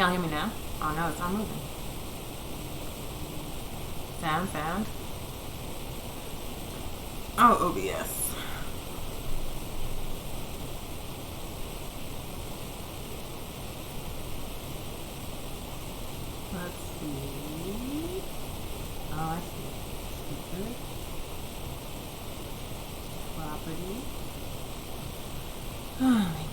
Y'all hear me now? Oh no, it's not moving. Sound. Oh, OBS. Let's see. Oh, I see. Speaker. Property. Oh my god.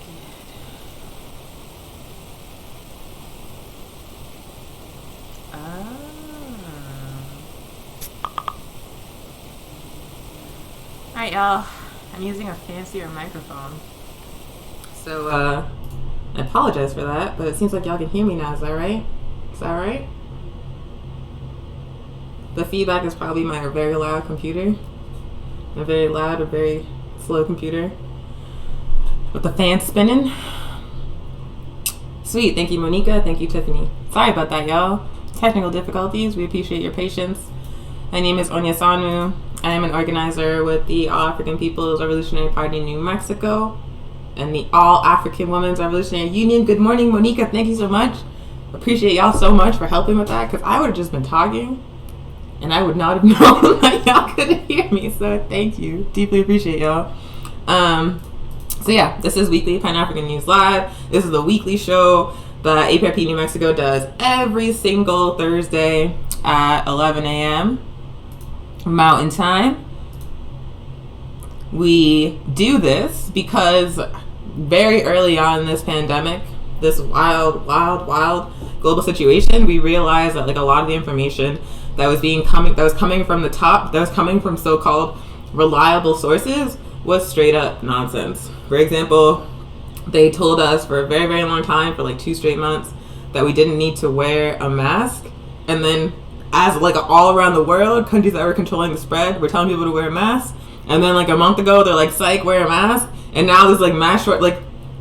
Alright, y'all. I'm using a fancier microphone. So, I apologize for that, but it seems like y'all can hear me now. Is that right? Is that right? The feedback is probably my very loud computer. A very loud or very slow computer. With the fan spinning. Sweet. Thank you, Monica. Thank you, Tiffany. Sorry about that, y'all. Technical difficulties. We appreciate your patience. My name is Onya Sanu. I am an organizer with the All African People's Revolutionary Party in New Mexico and the All African Women's Revolutionary Union. Good morning, Monica. Thank you so much. Appreciate y'all so much for helping with that, because I would have just been talking and I would not have known that y'all couldn't hear me. So thank you. Deeply appreciate y'all. So yeah, this is Weekly Pan-African News Live. This is the weekly show that APRP New Mexico does every single Thursday at 11 a.m. Mountain Time. We do this because very early on in this pandemic, this wild global situation, we realized that like a lot of the information that was coming from the top, that was coming from so-called reliable sources, was straight up nonsense. For example, they told us for a very, very long time, for like 2 straight months, that we didn't need to wear a mask. And then as like all around the world, countries that were controlling the spread were telling people to wear a mask. And then like a month ago, they're like, psych, wear a mask. And now there's like mask short, like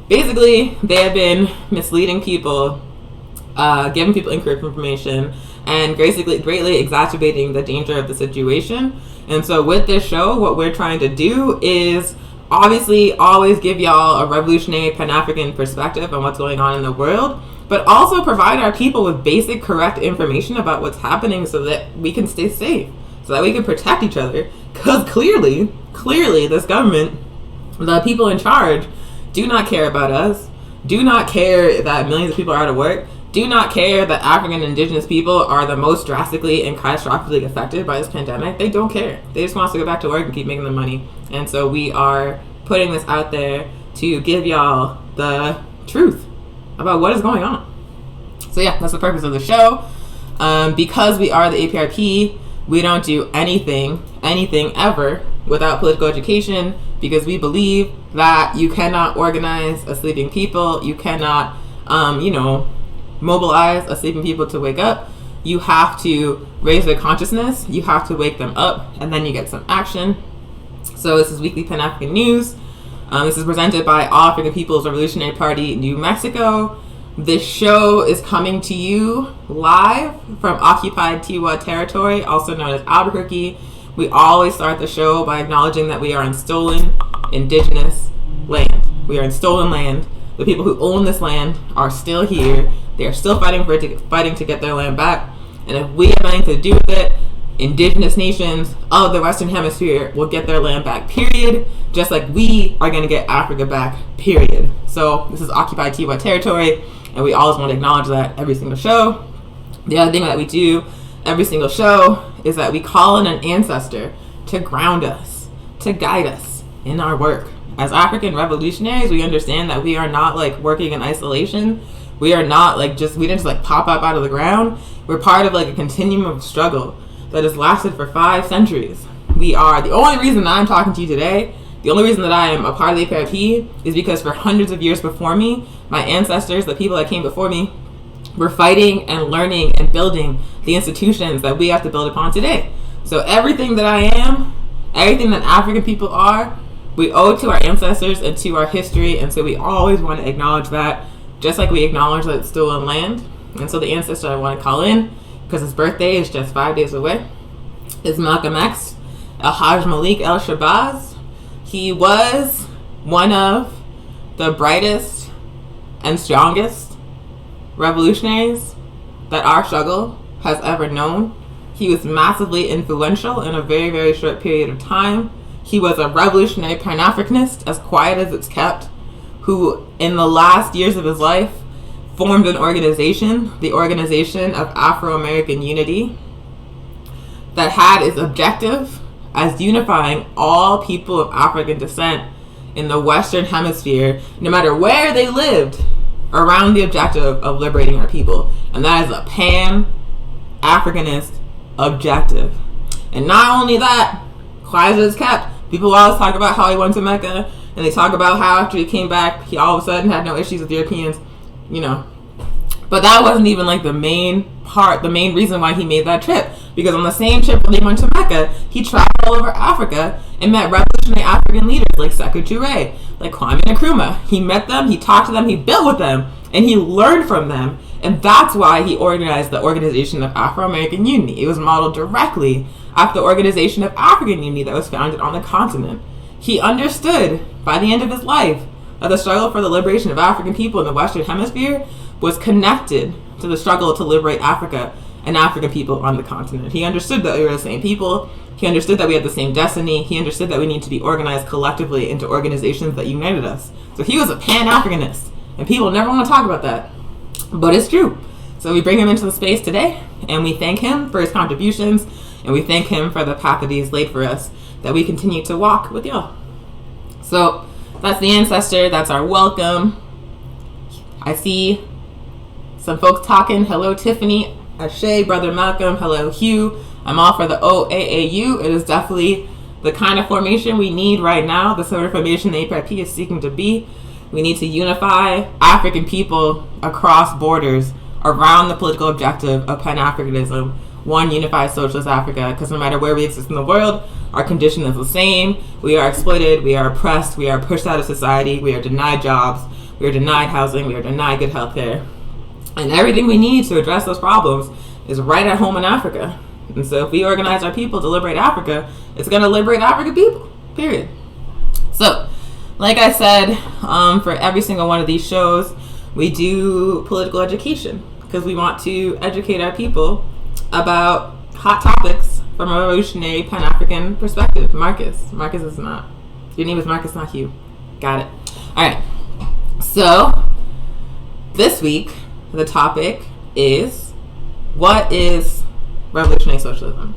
basically they have been misleading people, giving people incorrect information, and basically greatly exacerbating the danger of the situation. And so with this show, what we're trying to do is obviously always give y'all a revolutionary Pan-African perspective on what's going on in the world, but also provide our people with basic correct information about what's happening so that we can stay safe, so that we can protect each other. Because clearly this government, the people in charge, do not care about us, do not care that millions of people are out of work, do not care that African and indigenous people are the most drastically and catastrophically affected by this pandemic. They don't care. They just want us to go back to work and keep making the money. And so we are putting this out there to give y'all the truth about what is going on. So yeah, that's the purpose of the show. Because we are the APRP, we don't do anything ever without political education, because we believe that you cannot organize a sleeping people. You cannot, mobilize a sleeping people to wake up. You have to raise their consciousness. You have to wake them up, and then you get some action. So this is Weekly Pan-African News. This is presented by All African People's Revolutionary Party, New Mexico. This show is coming to you live from occupied Tiwa territory, also known as Albuquerque. We always start the show by acknowledging that we are on stolen indigenous land. We are in stolen land. The people who own this land are still here. They are still fighting to get their land back. And if we have anything to do with it, indigenous nations of the Western Hemisphere will get their land back, period. Just like we are going to get Africa back, period. So this is occupied Tiwa territory, and we always want to acknowledge that every single show. The other thing that we do every single show is that we call in an ancestor to ground us, to guide us in our work. As African revolutionaries, we understand that we are not like working in isolation. We are not like we didn't just pop up out of the ground. We're part of like a continuum of struggle that has lasted for 5 centuries. We are, the only reason that I'm talking to you today, the only reason that I am a part of the APRP is because for hundreds of years before me, my ancestors, the people that came before me, were fighting and learning and building the institutions that we have to build upon today. So everything that I am, everything that African people are, we owe to our ancestors and to our history. And so we always want to acknowledge that, just like we acknowledge that it's stolen land. And so the ancestor I want to call in, because his birthday is just 5 days away, is Malcolm X, El-Hajj Malik El-Shabazz. He was one of the brightest and strongest revolutionaries that our struggle has ever known. He was massively influential in a very, very short period of time. He was a revolutionary pan-Africanist, as quiet as it's kept, who in the last years of his life formed an organization, the Organization of Afro-American Unity, that had its objective as unifying all people of African descent in the Western Hemisphere, no matter where they lived, around the objective of liberating our people. And that is a pan-Africanist objective. And not only that, quiet as it's kept, people always talk about how he went to Mecca, and they talk about how after he came back, he all of a sudden had no issues with Europeans, But that wasn't even like the main reason why he made that trip. Because on the same trip when he went to Mecca, he traveled all over Africa and met revolutionary African leaders like Sekou Touré, like Kwame Nkrumah. He met them, he talked to them, he built with them, and he learned from them. And that's why he organized the Organization of Afro-American Unity. It was modeled directly after the Organization of African Unity that was founded on the continent. He understood by the end of his life that the struggle for the liberation of African people in the Western Hemisphere was connected to the struggle to liberate Africa and African people on the continent. He understood that we were the same people. He understood that we had the same destiny. He understood that we need to be organized collectively into organizations that united us. So he was a pan-Africanist, and people never want to talk about that, but it's true. So we bring him into the space today, and we thank him for his contributions, and we thank him for the path that he's laid for us, that we continue to walk with y'all. So that's the ancestor. That's our welcome. I see some folks talking. Hello, Tiffany, Ashay, Brother Malcolm. Hello, Hugh. I'm all for the OAAU. It is definitely the kind of formation we need right now, the sort of formation the APRP is seeking to be. We need to unify African people across borders around the political objective of pan-Africanism, one unified socialist Africa, because no matter where we exist in the world, our condition is the same. We are exploited, we are oppressed, we are pushed out of society, we are denied jobs, we are denied housing, we are denied good health care. And everything we need to address those problems is right at home in Africa. And so if we organize our people to liberate Africa, it's going to liberate African people, period. So, like I said, for every single one of these shows, we do political education because we want to educate our people about hot topics from a revolutionary Pan-African perspective. Marcus is not. Your name is Marcus, not Hugh. Got it. All right. So, this week, the topic is, what is revolutionary socialism?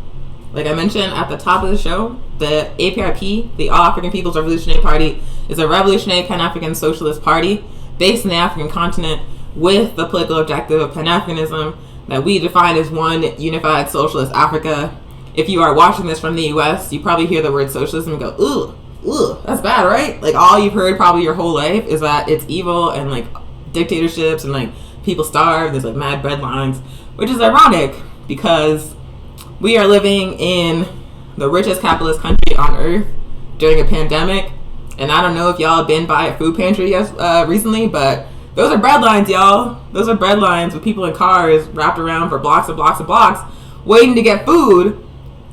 Like I mentioned at the top of the show, the APRP, the All African People's Revolutionary Party, is a revolutionary Pan-African socialist party based in the African continent with the political objective of Pan-Africanism that we define as one unified socialist Africa. If you are watching this from the US, you probably hear the word socialism and go, ugh, that's bad, right? Like all you've heard probably your whole life is that it's evil and like dictatorships and like people starve, there's like mad breadlines, which is ironic because we are living in the richest capitalist country on earth during a pandemic. And I don't know if y'all have been by a food pantry recently, but those are bread lines, y'all. Those are bread lines with people in cars wrapped around for blocks and blocks and blocks, waiting to get food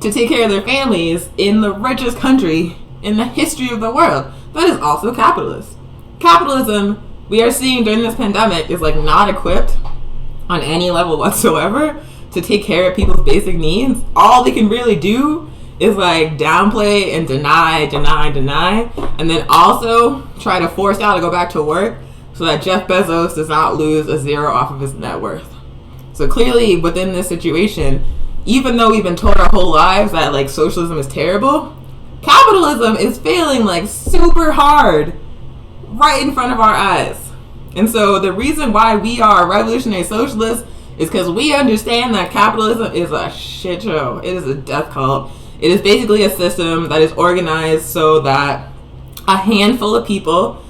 to take care of their families in the richest country in the history of the world. That is also capitalist. Capitalism, we are seeing during this pandemic, is like not equipped on any level whatsoever to take care of people's basic needs. All they can really do is like downplay and deny, and then also try to force y'all to go back to work so that Jeff Bezos does not lose a zero off of his net worth. So clearly within this situation, even though we've been told our whole lives that like socialism is terrible, capitalism is failing like super hard right in front of our eyes. And so the reason why we are revolutionary socialists is because we understand that capitalism is a shit show. It is a death cult. It is basically a system that is organized so that a handful of people,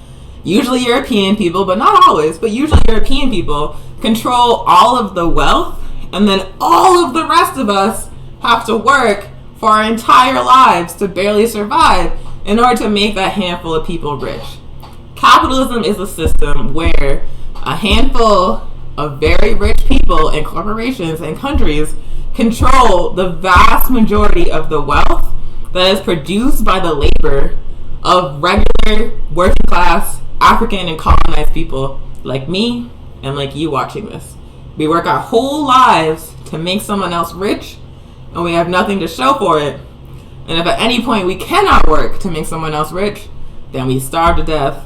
usually European people, but not always, but usually European people, control all of the wealth, and then all of the rest of us have to work for our entire lives to barely survive in order to make that handful of people rich. Capitalism is a system where a handful of very rich people and corporations and countries control the vast majority of the wealth that is produced by the labor of regular working class African and colonized people like me and like you watching this. We work our whole lives to make someone else rich, and we have nothing to show for it. And if at any point we cannot work to make someone else rich, then we starve to death,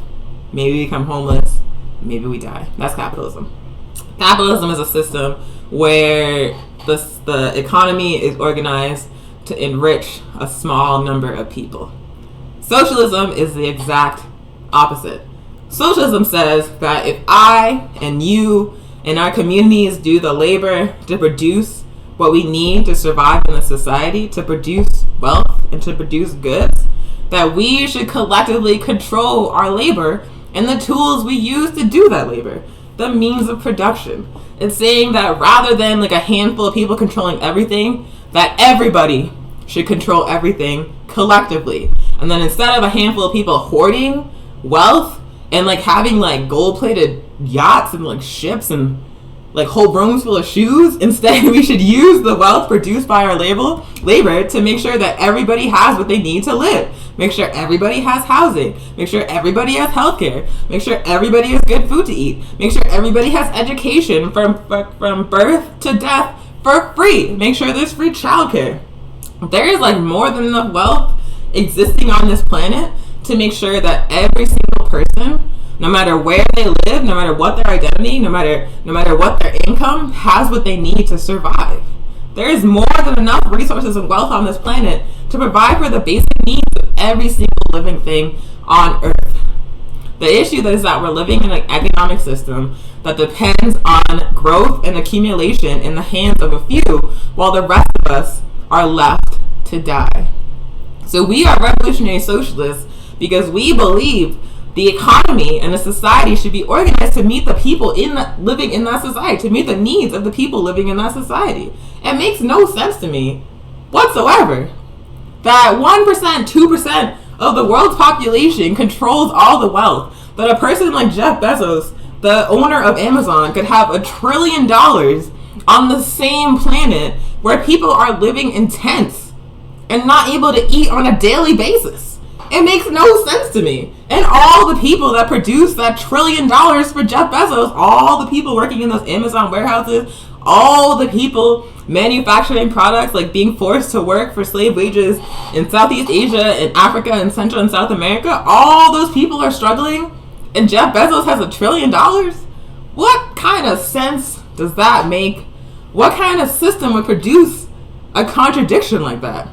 maybe we become homeless, maybe we die. That's capitalism. Capitalism is a system where the economy is organized to enrich a small number of people. Socialism is the exact opposite. Socialism says that if I and you and our communities do the labor to produce what we need to survive in the society, to produce wealth and to produce goods, that we should collectively control our labor and the tools we use to do that labor, the means of production. It's saying that rather than like a handful of people controlling everything, that everybody should control everything collectively. And then instead of a handful of people hoarding wealth and like having like gold-plated yachts and like ships and like whole rooms full of shoes, instead we should use the wealth produced by our labor to make sure that everybody has what they need to live. Make sure everybody has housing. Make sure everybody has healthcare. Make sure everybody has good food to eat. Make sure everybody has education from birth to death for free. Make sure there's free childcare. There is like more than enough wealth existing on this planet to make sure that every single person, no matter where they live, no matter what their identity, no matter what their income, has what they need to survive. There is more than enough resources and wealth on this planet to provide for the basic needs of every single living thing on Earth. The issue is that we're living in an economic system that depends on growth and accumulation in the hands of a few, while the rest of us are left to die. So we are revolutionary socialists because we believe the economy and the society should be organized to meet the people living in that society, to meet the needs of the people living in that society. It makes no sense to me whatsoever that 1%, 2% of the world's population controls all the wealth. That a person like Jeff Bezos, the owner of Amazon, could have $1 trillion on the same planet where people are living in tents and not able to eat on a daily basis. It makes no sense to me. And all the people that produce that $1 trillion for Jeff Bezos, all the people working in those Amazon warehouses, all the people manufacturing products, like being forced to work for slave wages in Southeast Asia and Africa and Central and South America, all those people are struggling, and Jeff Bezos has $1 trillion? What kind of sense does that make? What kind of system would produce a contradiction like that?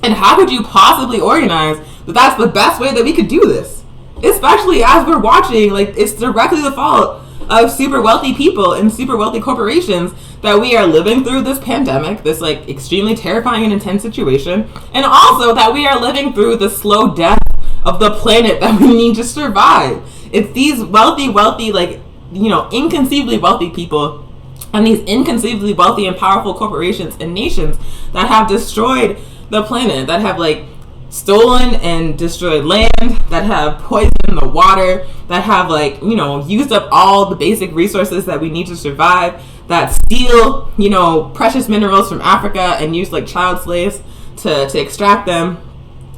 And how could you possibly organize that that's the best way that we could do this? Especially as we're watching, like, it's directly the fault of super wealthy people and super wealthy corporations that we are living through this pandemic, this like extremely terrifying and intense situation, and also that we are living through the slow death of the planet that we need to survive. It's these wealthy, like, you know, inconceivably wealthy people and these inconceivably wealthy and powerful corporations and nations that have destroyed the planet, that have like stolen and destroyed land, that have poisoned the water, that have like, you know, used up all the basic resources that we need to survive, that steal, you know, precious minerals from Africa and use like child slaves to extract them.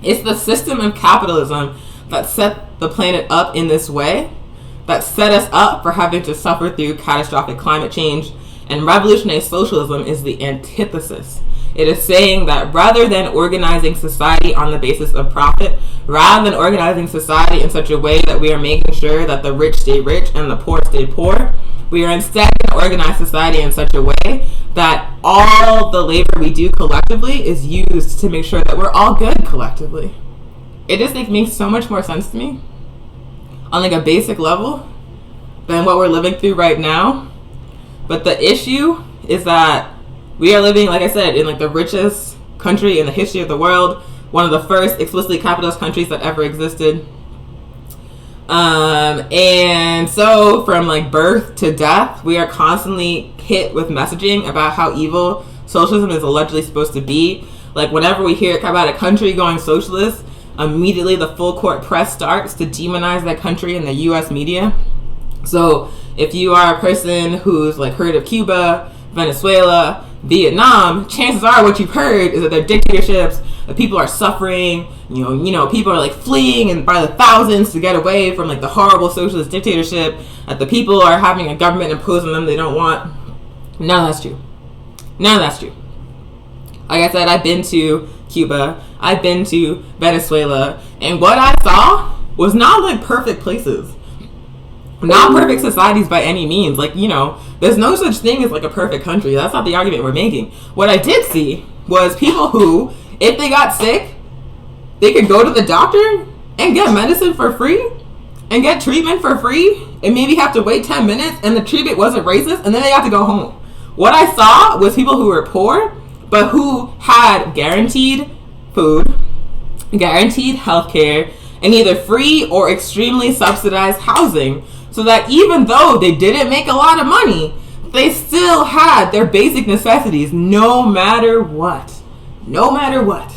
It's the system of capitalism that set the planet up in this way, that set us up for having to suffer through catastrophic climate change. And revolutionary socialism is the antithesis. It is saying that rather than organizing society on the basis of profit, rather than organizing society in such a way that we are making sure that the rich stay rich and the poor stay poor, we are instead going to organize society in such a way that all the labor we do collectively is used to make sure that we're all good collectively. It just makes so much more sense to me on like a basic level than what we're living through right now. But the issue is that we are living, like I said, in like the richest country in the history of the world, one of the first explicitly capitalist countries that ever existed. And so from like birth to death, we are constantly hit with messaging about how evil socialism is allegedly supposed to be. Like whenever we hear about a country going socialist, immediately the full court press starts to demonize that country in the US media. So if you are a person who's like heard of Cuba, Venezuela, Vietnam, chances are what you've heard is that they're dictatorships, that people are suffering, you know, people are like fleeing and by the thousands to get away from like the horrible socialist dictatorship, that the people are having a government impose on them they don't want. None of that's true. None of that's true. Like I said, I've been to Cuba, I've been to Venezuela, and what I saw was not like perfect places. Not perfect societies by any means. Like, you know, there's no such thing as like a perfect country. That's not the argument we're making. What I did see was people who, if they got sick, they could go to the doctor and get medicine for free and get treatment for free and maybe have to wait 10 minutes and the treatment wasn't racist and then they got to go home. What I saw was people who were poor but who had guaranteed food, guaranteed healthcare, and either free or extremely subsidized housing, so that even though they didn't make a lot of money, they still had their basic necessities no matter what. No matter what.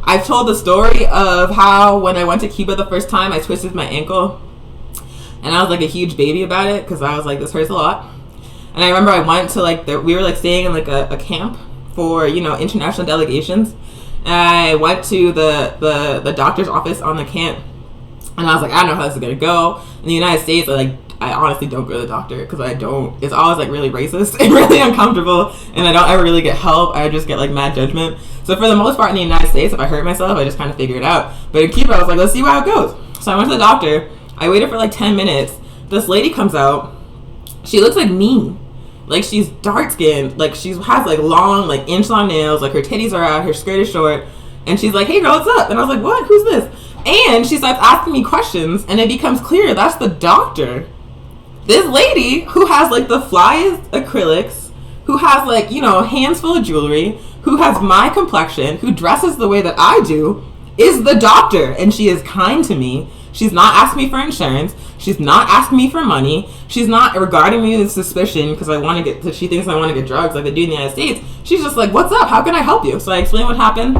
I've told the story of how when I went to Cuba the first time, I twisted my ankle. And I was like a huge baby about it because I was like, this hurts a lot. And I remember I went to like, we were like staying in like a camp for, you know, international delegations. And I went to the doctor's office on the camp. And I was like, I don't know how this is going to go. In the United States, I honestly don't go to the doctor because it's always like really racist and really uncomfortable. And I don't ever really get help. I just get like mad judgment. So for the most part in the United States, if I hurt myself, I just kind of figure it out. But in Cuba, I was like, let's see how it goes. So I went to the doctor. I waited for like 10 minutes. This lady comes out. She looks like me. Like she's dark skinned. Like she has like long, like inch long nails. Like her titties are out. Her skirt is short. And she's like, hey girl, what's up? And I was like, what? Who's this? And she starts asking me questions. And it becomes clear that's the doctor. This lady who has like the flyest acrylics, who has like, you know, hands full of jewelry, who has my complexion, who dresses the way that I do, is the doctor. And she is kind to me. She's not asking me for insurance. She's not asking me for money. She's not regarding me with suspicion because she thinks I want to get drugs like they do in the United States. She's just like, what's up? How can I help you? So I explain what happened.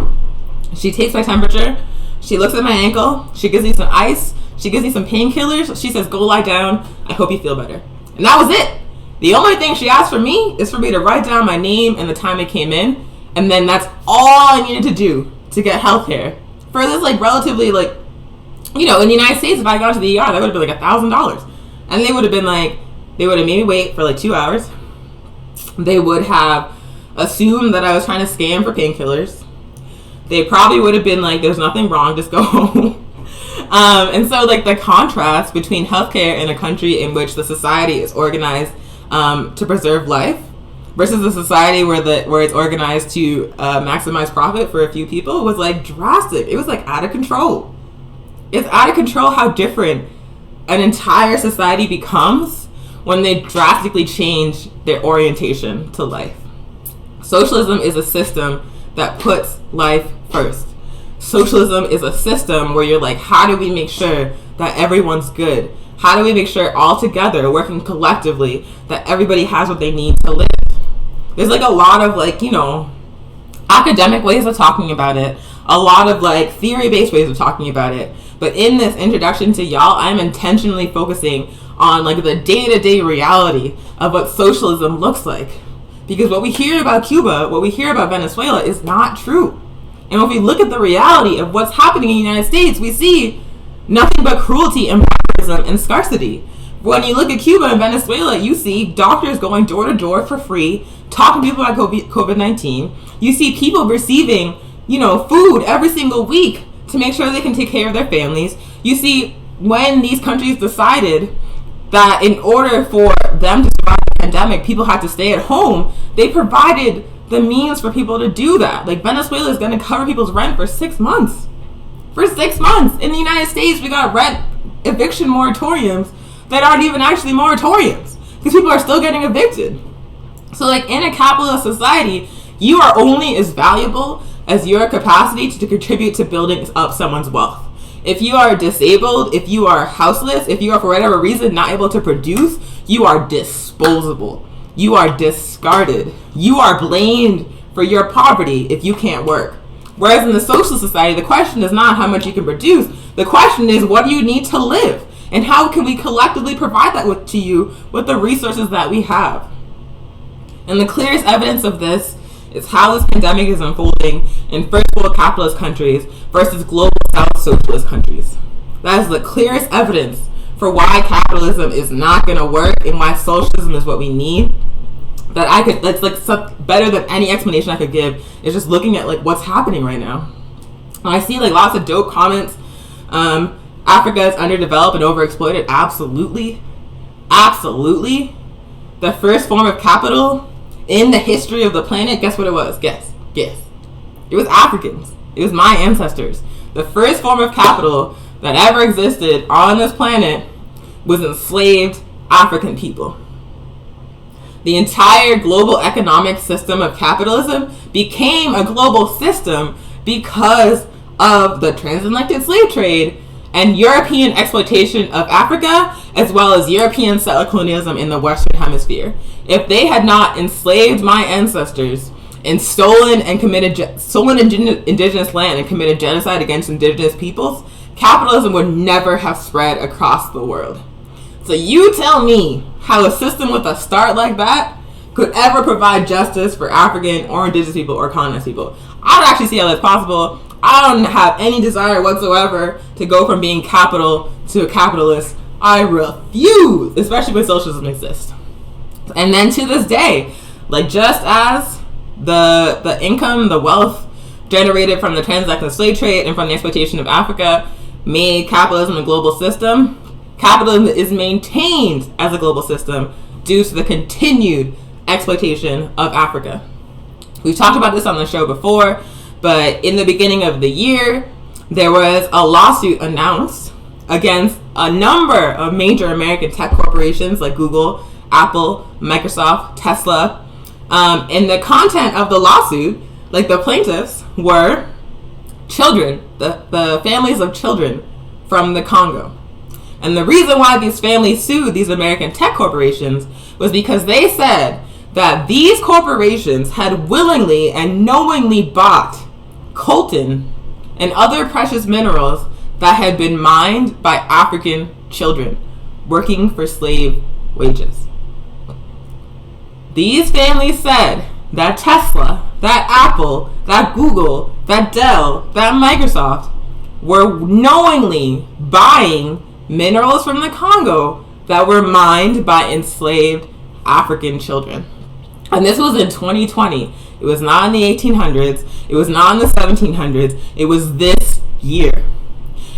She takes my temperature. She looks at my ankle. She gives me some ice. She gives me some painkillers. She says, go lie down. I hope you feel better. And that was it. The only thing she asked for me is for me to write down my name and the time I came in. And then that's all I needed to do to get health care. For this, like, relatively, like, you know, in the United States, if I got to the ER, that would have been like $1,000. And they would have made me wait for like 2 hours. They would have assumed that I was trying to scam for painkillers. They probably would have been like, there's nothing wrong, just go home. And so like the contrast between healthcare in a country in which the society is organized to preserve life versus a society where it's organized to maximize profit for a few people was like drastic. It was like out of control. It's out of control how different an entire society becomes when they drastically change their orientation to life. Socialism is a system that puts life first. Socialism is a system where you're like, how do we make sure that everyone's good? How do we make sure all together, working collectively, that everybody has what they need to live? There's like a lot of like, you know, academic ways of talking about it, a lot of like theory-based ways of talking about it. But in this introduction to y'all, I'm intentionally focusing on like the day-to-day reality of what socialism looks like. Because what we hear about Cuba, what we hear about Venezuela is not true. And when we look at the reality of what's happening in the United States, we see nothing but cruelty and barbarism and scarcity. When you look at Cuba and Venezuela, you see doctors going door to door for free, talking to people about COVID-19. You see people receiving, you know, food every single week to make sure they can take care of their families. You see when these countries decided that in order for them to survive the pandemic, people had to stay at home, they provided the means for people to do that. Like Venezuela is going to cover people's rent for 6 months. For 6 months. In the United States, we got rent eviction moratoriums that aren't even actually moratoriums because people are still getting evicted. So like in a capitalist society, you are only as valuable as your capacity to contribute to building up someone's wealth. If you are disabled, if you are houseless, if you are for whatever reason not able to produce, you are disposable. You are discarded. You are blamed for your poverty if you can't work. Whereas in the social society, the question is not how much you can produce. The question is, what do you need to live? And how can we collectively provide that to you with the resources that we have? And the clearest evidence of this is how this pandemic is unfolding in first world capitalist countries versus global south socialist countries. That is the clearest evidence for why capitalism is not going to work and why socialism is what we need. that I could, that's like better than any explanation I could give, is just looking at like what's happening right now. And I see like lots of dope comments. Africa is underdeveloped and overexploited. Absolutely. Absolutely. The first form of capital in the history of the planet, guess what it was? Guess. It was Africans. It was my ancestors. The first form of capital that ever existed on this planet was enslaved African people. The entire global economic system of capitalism became a global system because of the transatlantic slave trade and European exploitation of Africa, as well as European settler colonialism in the Western Hemisphere. If they had not enslaved my ancestors and stolen indigenous land and committed genocide against indigenous peoples, capitalism would never have spread across the world. So you tell me how a system with a start like that could ever provide justice for African or indigenous people or colonized people. I don't actually see how that's possible. I don't have any desire whatsoever to go from being capital to a capitalist. I refuse, especially when socialism exists. And then to this day, like just as the income, the wealth generated from the transatlantic slave trade and from the exploitation of Africa made capitalism a global system, capitalism is maintained as a global system due to the continued exploitation of Africa. We've talked about this on the show before, but in the beginning of the year, there was a lawsuit announced against a number of major American tech corporations like Google, Apple, Microsoft, Tesla. And the content of the lawsuit, like the plaintiffs, were children, the families of children from the Congo. And the reason why these families sued these American tech corporations was because they said that these corporations had willingly and knowingly bought coltan and other precious minerals that had been mined by African children working for slave wages. These families said that Tesla, that Apple, that Google, that Dell, that Microsoft were knowingly buying minerals from the Congo that were mined by enslaved African children. And this was in 2020. It was not in the 1800s. It was not in the 1700s. It was this year.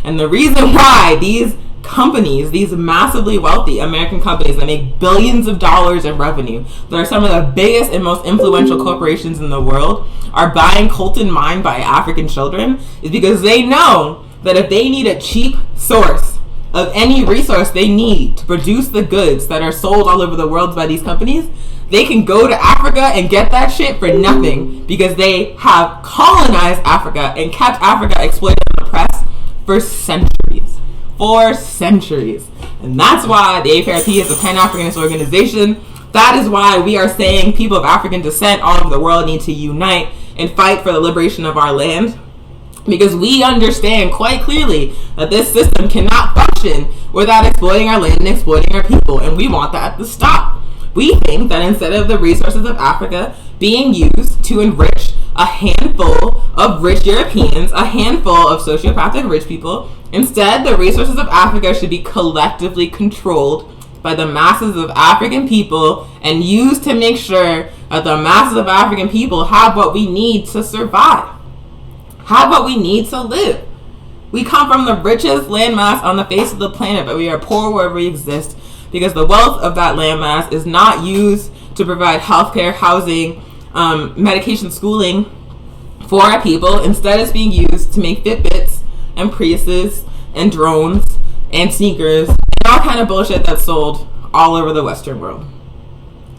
And the reason why these companies, these massively wealthy American companies that make billions of dollars in revenue, that are some of the biggest and most influential corporations in the world, are buying coltan mined by African children, is because they know that if they need a cheap source of any resource they need to produce the goods that are sold all over the world by these companies, they can go to Africa and get that shit for nothing because they have colonized Africa and kept Africa exploited and oppressed for centuries. For centuries. And that's why the APRP is a pan-Africanist organization. That is why we are saying people of African descent all over the world need to unite and fight for the liberation of our land. Because we understand quite clearly that this system cannot function without exploiting our land and exploiting our people. And we want that to stop. We think that instead of the resources of Africa being used to enrich a handful of rich Europeans, a handful of sociopathic rich people, instead the resources of Africa should be collectively controlled by the masses of African people and used to make sure that the masses of African people have what we need to survive, have what we need to live. We come from the richest landmass on the face of the planet, but we are poor wherever we exist because the wealth of that landmass is not used to provide healthcare, housing, medication, schooling for our people. Instead, it's being used to make Fitbits and Priuses and drones and sneakers and all kind of bullshit that's sold all over the Western world.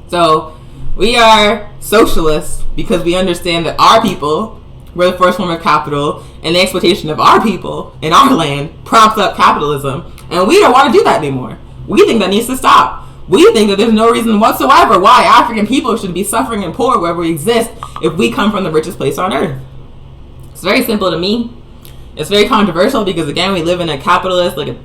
So we are socialists because we understand that our people were the first form of capital, and the exploitation of our people in our land props up capitalism, and we don't want to do that anymore. We think that needs to stop. We think that there's no reason whatsoever why African people should be suffering and poor wherever we exist if we come from the richest place on earth. It's very simple to me. It's very controversial because, again, we live in a capitalist, like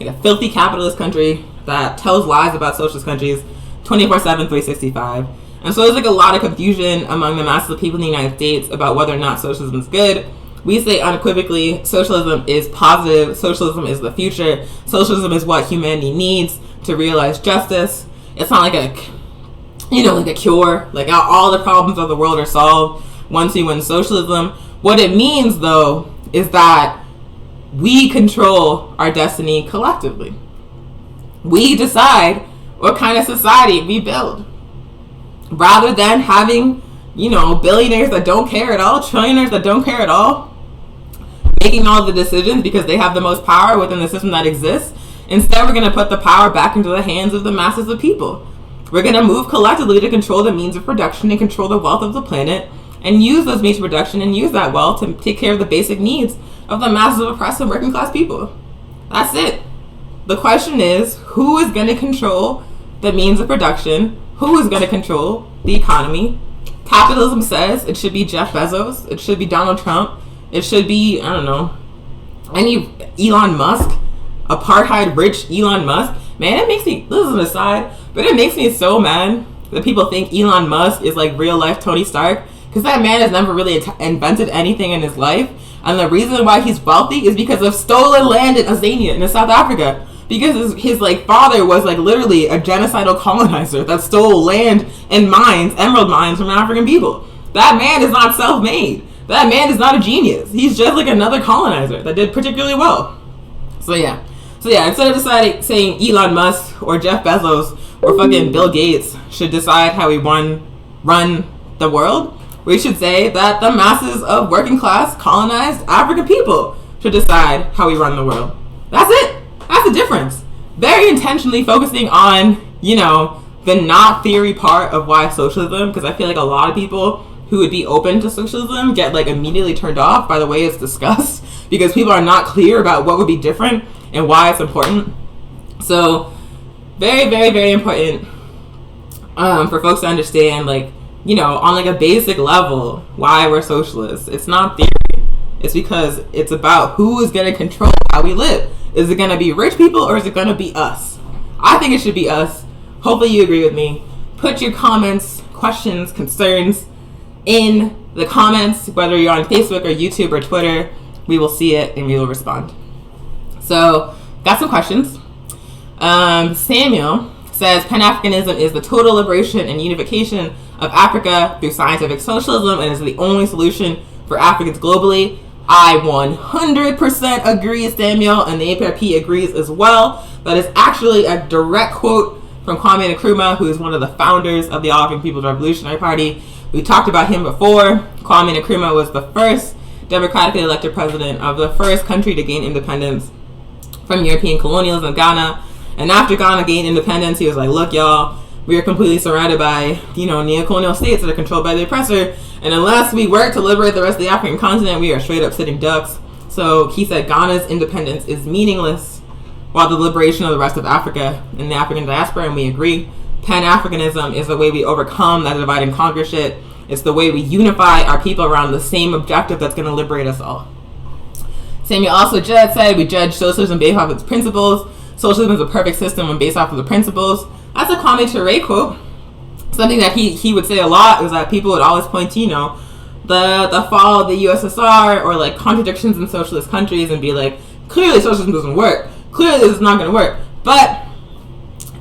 a filthy capitalist country that tells lies about socialist countries 24/7, 365. And so there's like a lot of confusion among the masses of people in the United States about whether or not socialism is good. We say unequivocally, socialism is positive, socialism is the future, socialism is what humanity needs to realize justice. It's not like like a cure, like all the problems of the world are solved once we win socialism. What it means, though, is that we control our destiny collectively. We decide what kind of society we build. Rather than having, billionaires that don't care at all, trillionaires that don't care at all, making all the decisions because they have the most power within the system that exists. Instead, we're going to put the power back into the hands of the masses of people. We're going to move collectively to control the means of production and control the wealth of the planet, and use those means of production and use that wealth to take care of the basic needs of the masses of oppressed and working class people. That's it. The question is, who is going to control the means of production? Who is going to control the economy? Capitalism says it should be Jeff Bezos. It should be Donald Trump. It should be, any Elon Musk. Apartheid rich Elon Musk. Man, it makes me, this is an aside, but it makes me so mad that people think Elon Musk is like real life Tony Stark, because that man has never really invented anything in his life. And the reason why he's wealthy is because of stolen land in Azania in South Africa. Because his father was literally a genocidal colonizer that stole land and mines, emerald mines, from African people. That man is not self-made. That man is not a genius. He's just like another colonizer that did particularly well. So yeah, instead of saying Elon Musk or Jeff Bezos or fucking Bill Gates should decide how we run the world, we should say that the masses of working class colonized African people should decide how we run the world. That's it. That's the difference. Very intentionally focusing on, the not theory part of why socialism, because I feel like a lot of people who would be open to socialism get immediately turned off by the way it's discussed, because people are not clear about what would be different and why it's important. So very, very, very important for folks to understand, on a basic level, why we're socialists. It's not theory. It's because it's about who is going to control how we live. Is it going to be rich people or is it going to be us? I think it should be us. Hopefully you agree with me. Put your comments, questions, concerns in the comments, whether you're on Facebook or YouTube or Twitter. We will see it and we will respond. So, got some questions. Samuel says, Pan-Africanism is the total liberation and unification of Africa through scientific socialism and is the only solution for Africans globally. I 100% agree, Samuel, and the APRP agrees as well. That is actually a direct quote from Kwame Nkrumah, who is one of the founders of the All African People's Revolutionary Party. We talked about him before. Kwame Nkrumah was the first democratically elected president of the first country to gain independence from European colonialism, Ghana. And after Ghana gained independence, he was like, look, y'all, we are completely surrounded by, neo-colonial states that are controlled by the oppressor. And unless we work to liberate the rest of the African continent, we are straight up sitting ducks. So he said Ghana's independence is meaningless, while the liberation of the rest of Africa and the African diaspora, and we agree, Pan-Africanism is the way we overcome that divide and conquer shit. It's the way we unify our people around the same objective that's going to liberate us all. Samuel also said we judge socialism based off its principles. Socialism is a perfect system when based off of the principles. That's a Kwame Ture quote. Something that he would say a lot was that people would always point to, the fall of the USSR or contradictions in socialist countries and be like, clearly socialism doesn't work. Clearly this is not going to work. But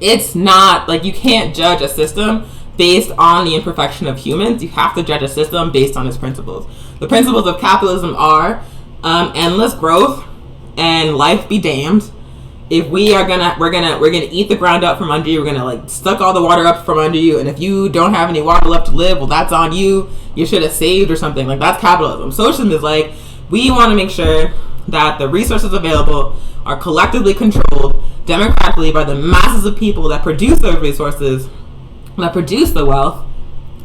it's not, you can't judge a system based on the imperfection of humans. You have to judge a system based on its principles. The principles of capitalism are endless growth and life be damned. If we're gonna eat the ground up from under you, we're gonna suck all the water up from under you, and if you don't have any water left to live, well, that's on you. You should have saved or something. That's capitalism. Socialism is we want to make sure that the resources available are collectively controlled democratically by the masses of people that produce those resources, that produce the wealth.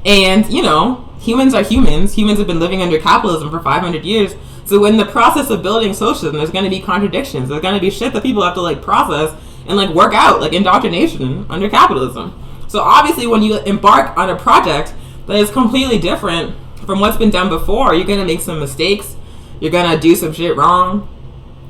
And humans are humans. Humans have been living under capitalism for 500 years. So in the process of building socialism, there's going to be contradictions. There's going to be shit that people have to process and work out, indoctrination under capitalism. So obviously when you embark on a project that is completely different from what's been done before, you're going to make some mistakes. You're going to do some shit wrong.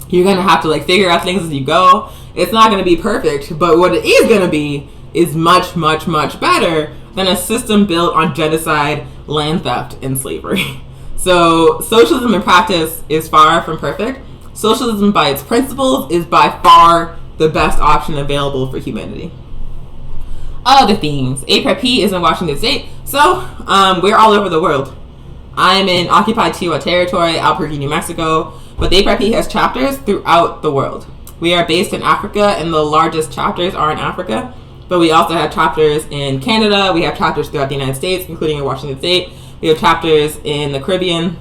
You're going to have to figure out things as you go. It's not going to be perfect, but what it is going to be is much, much, much better than a system built on genocide, land theft, and slavery. So socialism in practice is far from perfect. Socialism by its principles is by far the best option available for humanity. Other things. APRP is in Washington State, so we're all over the world. I'm in occupied Tijuana territory, Albuquerque, New Mexico, but the APRP has chapters throughout the world. We are based in Africa, and the largest chapters are in Africa, but we also have chapters in Canada. We have chapters throughout the United States, including in Washington State. We have chapters in the Caribbean,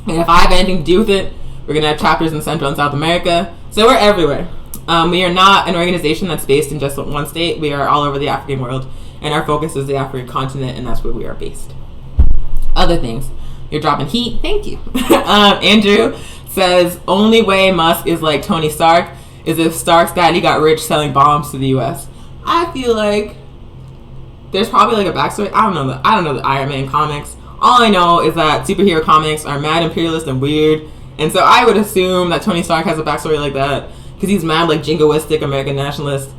and if I have anything to do with it, we're going to have chapters in Central and South America, so we're everywhere. We are not an organization that's based in just one state. We are all over the African world, and our focus is the African continent, and that's where we are based. Other things. You're dropping heat. Thank you. Andrew says, only way Musk is like Tony Stark is if Stark's daddy got rich selling bombs to the U.S. I feel like there's probably like a backstory. I don't know the Iron Man comics. All I know is that superhero comics are mad imperialist and weird, and so I would assume that Tony Stark has a backstory like that, because he's mad like jingoistic American nationalist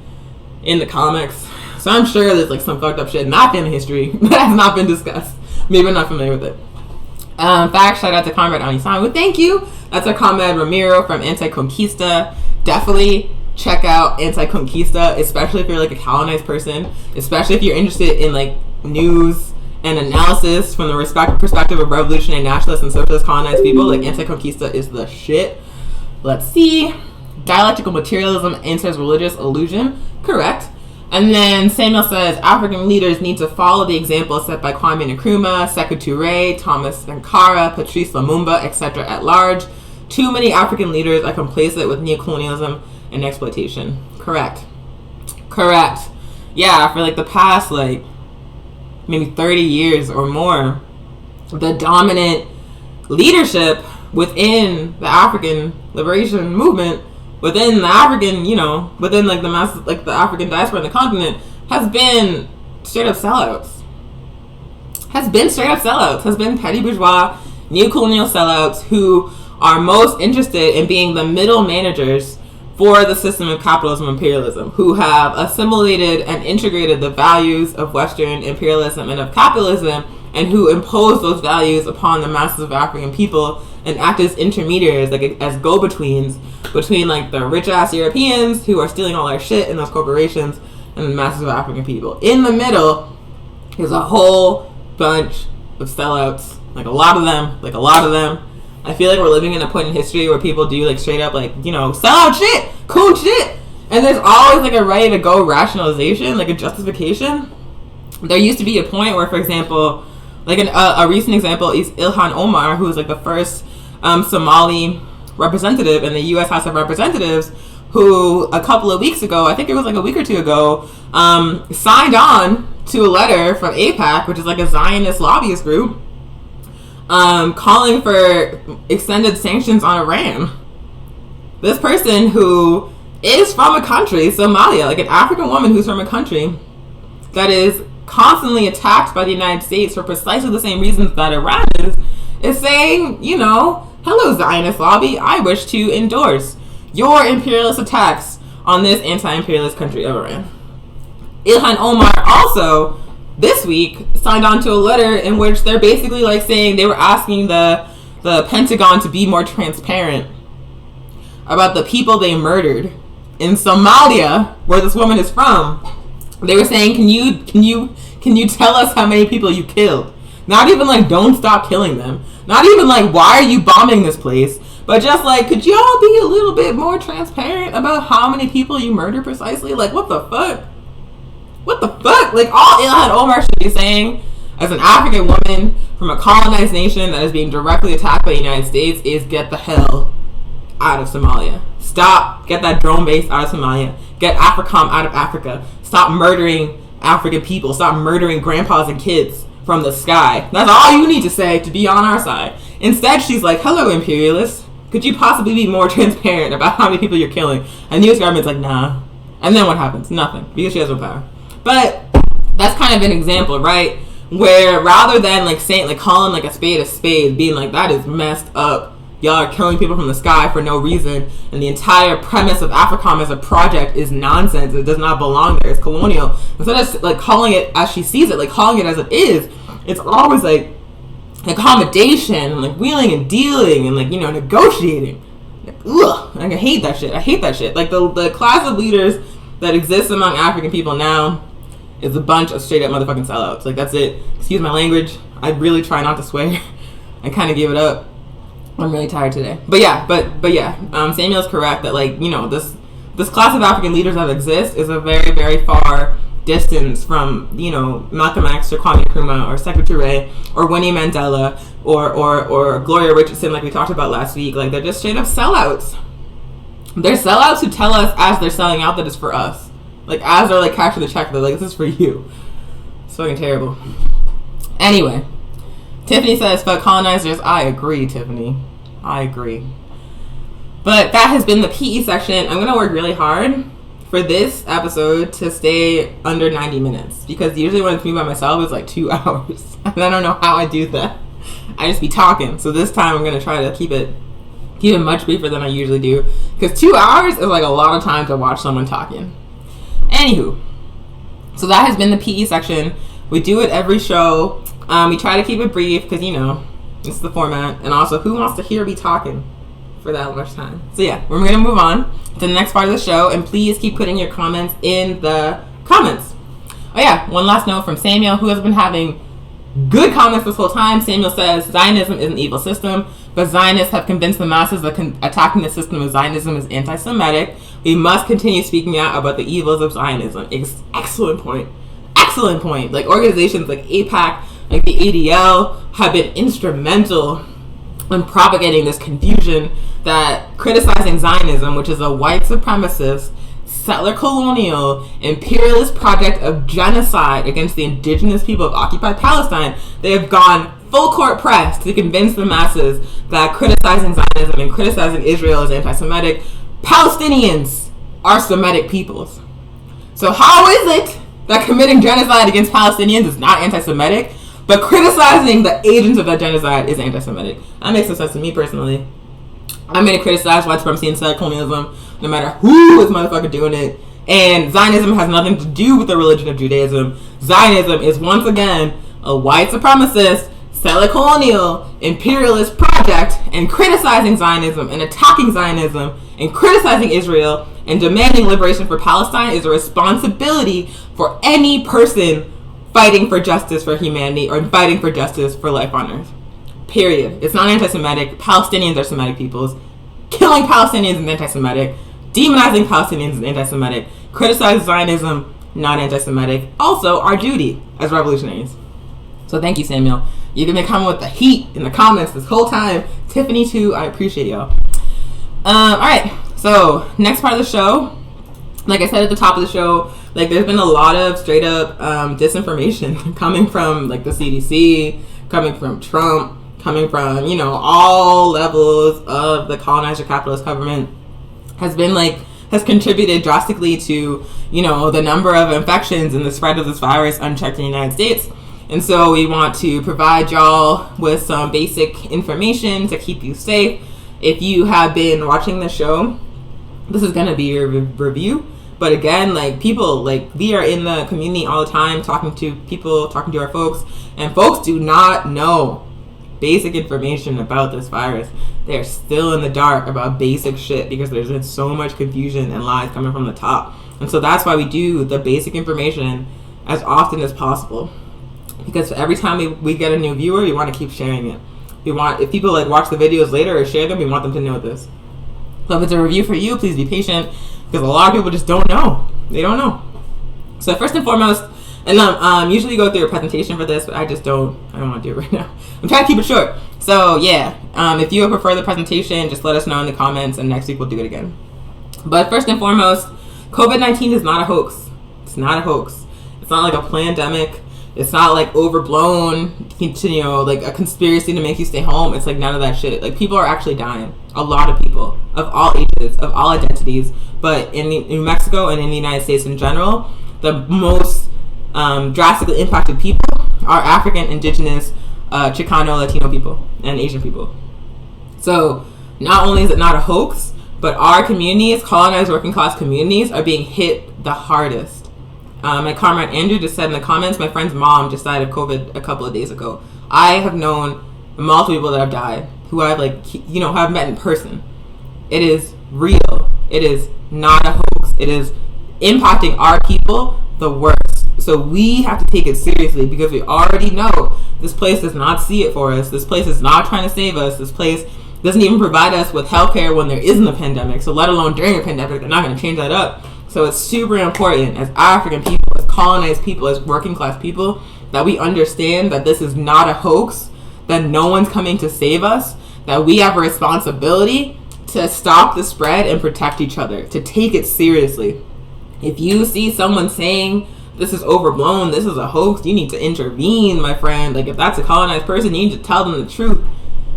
in the comics. So I'm sure there's like some fucked up shit not in history that has not been discussed. Maybe I'm not familiar with it. Fact, shout out to Comrade Anisan. Thank you. That's our Comrade Ramiro from Anti-Conquista. Definitely check out Anti-Conquista, especially if you're like a colonized person, especially if you're interested in like news and analysis from the perspective of revolutionary nationalists and socialist colonized people. Like Anti-Conquista is the shit. Let's see. Dialectical materialism enters religious illusion. Correct. And then Samuel says, African leaders need to follow the example set by Kwame Nkrumah, Sekou Touré, Thomas Sankara, Patrice Lumumba, etc. at large. Too many African leaders are complacent with neocolonialism and exploitation. Correct. Yeah, for like the past like maybe 30 years or more, the dominant leadership within the African liberation movement, within the African, within like the mass, like the African diaspora on the continent, has been straight up sellouts. Has been petty bourgeois, neocolonial sellouts who are most interested in being the middle managers for the system of capitalism and imperialism, who have assimilated and integrated the values of Western imperialism and of capitalism, and who impose those values upon the masses of African people and act as intermediaries, like as go-betweens between like the rich-ass Europeans who are stealing all our shit in those corporations and the masses of African people. In the middle is a whole bunch of sellouts, like a lot of them. I feel like we're living in a point in history where people do like straight up like, sellout shit, coon shit, and there's always like a ready-to-go rationalization, like a justification. There used to be a point where, for example, like a recent example is Ilhan Omar, who was like the first Somali representative in the U.S. House of Representatives, who a couple of weeks ago, I think it was like a week or two ago, signed on to a letter from AIPAC, which is like a Zionist lobbyist group, calling for extended sanctions on Iran. This person who is from a country, Somalia, like an African woman who's from a country that is constantly attacked by the United States for precisely the same reasons that Iran is saying, hello Zionist lobby, I wish to endorse your imperialist attacks on this anti-imperialist country of Iran. Ilhan Omar also this week signed on to a letter in which they're basically like saying they were asking the Pentagon to be more transparent about the people they murdered in Somalia, where this woman is from. They were saying, can you tell us how many people you killed? Not even like, don't stop killing them. Not even like, why are you bombing this place? But just like, could y'all be a little bit more transparent about how many people you murdered precisely? Like, what the fuck? Like, all Ilhan Omar should be saying as an African woman from a colonized nation that is being directly attacked by the United States is get the hell out of Somalia. Stop. Get that drone base out of Somalia. Get AFRICOM out of Africa. Stop murdering African people. Stop murdering grandpas and kids from the sky. That's all you need to say to be on our side. Instead, she's like, hello, imperialists. Could you possibly be more transparent about how many people you're killing? And the U.S. government's like, nah. And then what happens? Nothing. Because she has no power. But that's kind of an example, right? Where rather than like saying, like calling like a spade, being like, that is messed up. Y'all are killing people from the sky for no reason, and the entire premise of AFRICOM as a project is nonsense. It does not belong there. It's colonial. Instead of like calling it as she sees it, like calling it as it is, it's always like accommodation and like wheeling and dealing and like negotiating. Ugh, like, I hate that shit. Like the class of leaders that exists among African people now is a bunch of straight up motherfucking sellouts. Like, that's it. Excuse my language. I really try not to swear. I kind of gave it up. I'm really tired today. But yeah, Samuel's correct that, like, you know, this class of African leaders that exist is a very, very far distance from, you know, Malcolm X or Kwame Nkrumah or Sekou Touré or Winnie Mandela or Gloria Richardson, like we talked about last week. Like, they're just straight up sellouts. They're sellouts who tell us as they're selling out that it's for us. Like, as they're, like, cashing the check, they're like, this is for you. It's fucking terrible. Anyway, Tiffany says, fuck colonizers. I agree, Tiffany. I agree. But that has been the PE section. I'm going to work really hard for this episode to stay under 90 minutes. Because usually when it's me by myself, it's like 2 hours. And I don't know how I do that. I just be talking. So this time I'm going to try to keep it much briefer than I usually do. Because 2 hours is like a lot of time to watch someone talking. Anywho, so that has been the PE section. We do it every show. We try to keep it brief because, you know, it's the format. And also, who wants to hear me talking for that much time? So yeah, we're going to move on to the next part of the show. And please keep putting your comments in the comments. Oh yeah, one last note from Samuel, who has been having good comments this whole time. Samuel says, Zionism is an evil system, but Zionists have convinced the masses that attacking the system of Zionism is anti-Semitic. We must continue speaking out about the evils of Zionism. Excellent point. Excellent point. Like, organizations like AIPAC, like the ADL, have been instrumental in propagating this confusion that criticizing Zionism, which is a white supremacist, settler colonial, imperialist project of genocide against the indigenous people of occupied Palestine, they have gone full court press to convince the masses that criticizing Zionism and criticizing Israel is anti-Semitic. Palestinians are Semitic peoples. So how is it that committing genocide against Palestinians is not anti-Semitic, but criticizing the agents of that genocide is anti-Semitic? That makes no sense to me personally. I'm going to criticize white supremacy and settler colonialism no matter who is motherfucker doing it. And Zionism has nothing to do with the religion of Judaism. Zionism is once again a white supremacist, settler colonial, imperialist project, and criticizing Zionism and attacking Zionism and criticizing Israel and demanding liberation for Palestine is a responsibility for any person fighting for justice for humanity or fighting for justice for life on earth. Period. It's not anti-Semitic. Palestinians are Semitic peoples. Killing Palestinians is anti-Semitic. Demonizing Palestinians is anti-Semitic. Criticizing Zionism, not anti-Semitic. Also, our duty as revolutionaries. So thank you, Samuel. You've been coming with the heat in the comments this whole time. Tiffany, too. I appreciate y'all. Alright. So, next part of the show. Like I said at the top of the show, like, there's been a lot of straight up disinformation coming from, like, the CDC, coming from Trump, coming from, you know, all levels of the colonizer capitalist government has contributed drastically to, you know, the number of infections and the spread of this virus unchecked in the United States. And so we want to provide y'all with some basic information to keep you safe. If you have been watching the show, this is going to be your review. But again, like, people, like, we are in the community all the time, talking to people, talking to our folks, and folks do not know basic information about this virus. They're still in the dark about basic shit because there's been so much confusion and lies coming from the top. And so that's why we do the basic information as often as possible. Because every time we get a new viewer, we want to keep sharing it. We want, if people, like, watch the videos later or share them, we want them to know this. So if it's a review for you, please be patient, because a lot of people just don't know. They don't know. So first and foremost, and usually go through a presentation for this, but I don't want to do it right now. I'm trying to keep it short. So yeah, if you prefer the presentation, just let us know in the comments, and next week we'll do it again. But first and foremost, COVID-19 is not a hoax. It's not a hoax. It's not like a pandemic. It's not like overblown, you know, like a conspiracy to make you stay home. It's like none of that shit. Like, people are actually dying. A lot of people of all ages, of all identities. But in New Mexico and in the United States in general, the most drastically impacted people are African, indigenous, Chicano, Latino people, and Asian people. So not only is it not a hoax, but our communities, colonized working class communities, are being hit the hardest. My comrade Andrew just said in the comments, my friend's mom just died of COVID a couple of days ago. I have known multiple people that have died who I've, like, you know, have met in person. It is real. It is not a hoax. It is impacting our people the worst. So we have to take it seriously because we already know this place does not see it for us. This place is not trying to save us. This place doesn't even provide us with healthcare when there isn't a pandemic. So let alone during a pandemic, they're not going to change that up. So it's super important as African people, as colonized people, as working class people, that we understand that this is not a hoax, that no one's coming to save us, that we have a responsibility to stop the spread and protect each other, to take it seriously. If you see someone saying this is overblown, this is a hoax, you need to intervene, my friend. Like, if that's a colonized person, you need to tell them the truth,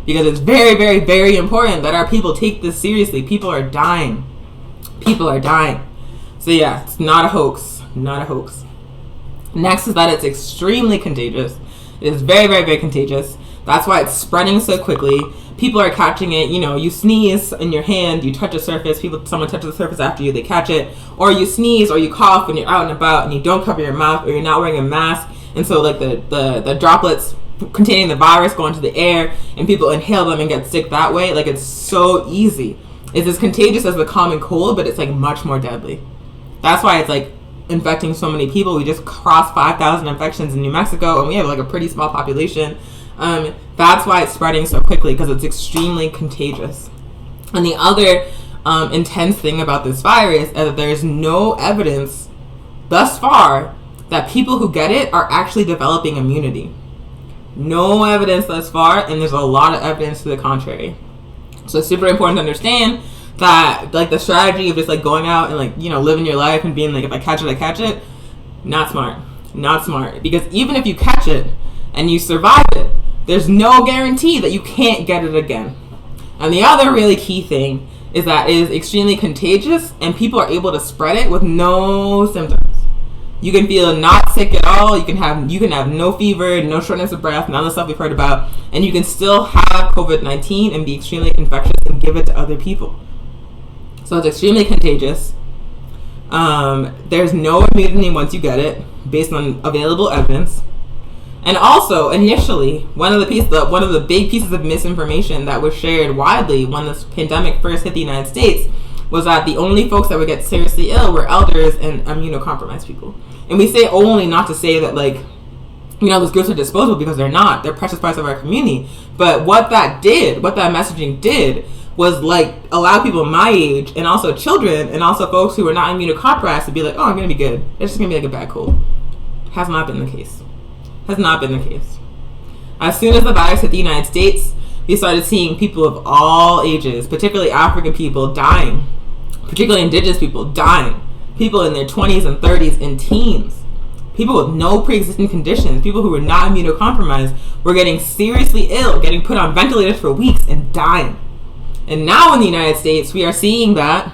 because it's very, very, very important that our people take this seriously. People are dying. People are dying. So yeah, it's not a hoax. Not a hoax. Next is that it's extremely contagious. It is very, very, very contagious. That's why it's spreading so quickly. People are catching it. You know, you sneeze in your hand, you touch a surface, someone touches the surface after you, they catch it. Or you sneeze or you cough when you're out and about and you don't cover your mouth, or you're not wearing a mask. And so like the droplets containing the virus go into the air and people inhale them and get sick that way. Like, it's so easy. It's as contagious as the common cold, but it's like much more deadly. That's why it's like infecting so many people. We just crossed 5,000 infections in New Mexico, and we have like a pretty small population. That's why it's spreading so quickly, because it's extremely contagious. And the other intense thing about this virus is that there's no evidence thus far that people who get it are actually developing immunity. No evidence thus far, and there's a lot of evidence to the contrary. So it's super important to understand that, like, the strategy of just like going out and like, you know, living your life and being like, if I catch it, not smart. Because even if you catch it and you survive it, there's no guarantee that you can't get it again. And the other really key thing is that it is extremely contagious, and people are able to spread it with no symptoms. You can feel not sick at all. You can have no fever, no shortness of breath, none of the stuff we've heard about, and you can still have COVID-19 and be extremely infectious and give it to other people. So it's extremely contagious. There's no immunity once you get it, based on available evidence. And also, initially, one of the big pieces of misinformation that was shared widely when this pandemic first hit the United States was that the only folks that would get seriously ill were elders and immunocompromised people. And we say only not to say that, like, you know, those groups are disposable, because they're not. They're precious parts of our community. But what that messaging did, was like allow people my age and also children and also folks who are not immunocompromised to be like, oh, I'm gonna be good. It's just gonna be like a bad cold. Has not been the case. As soon as the virus hit the United States, we started seeing people of all ages, particularly African people, dying, particularly indigenous people dying, people in their 20s and 30s and teens, people with no pre-existing conditions, people who were not immunocompromised were getting seriously ill, getting put on ventilators for weeks and dying. And now in the United States, we are seeing that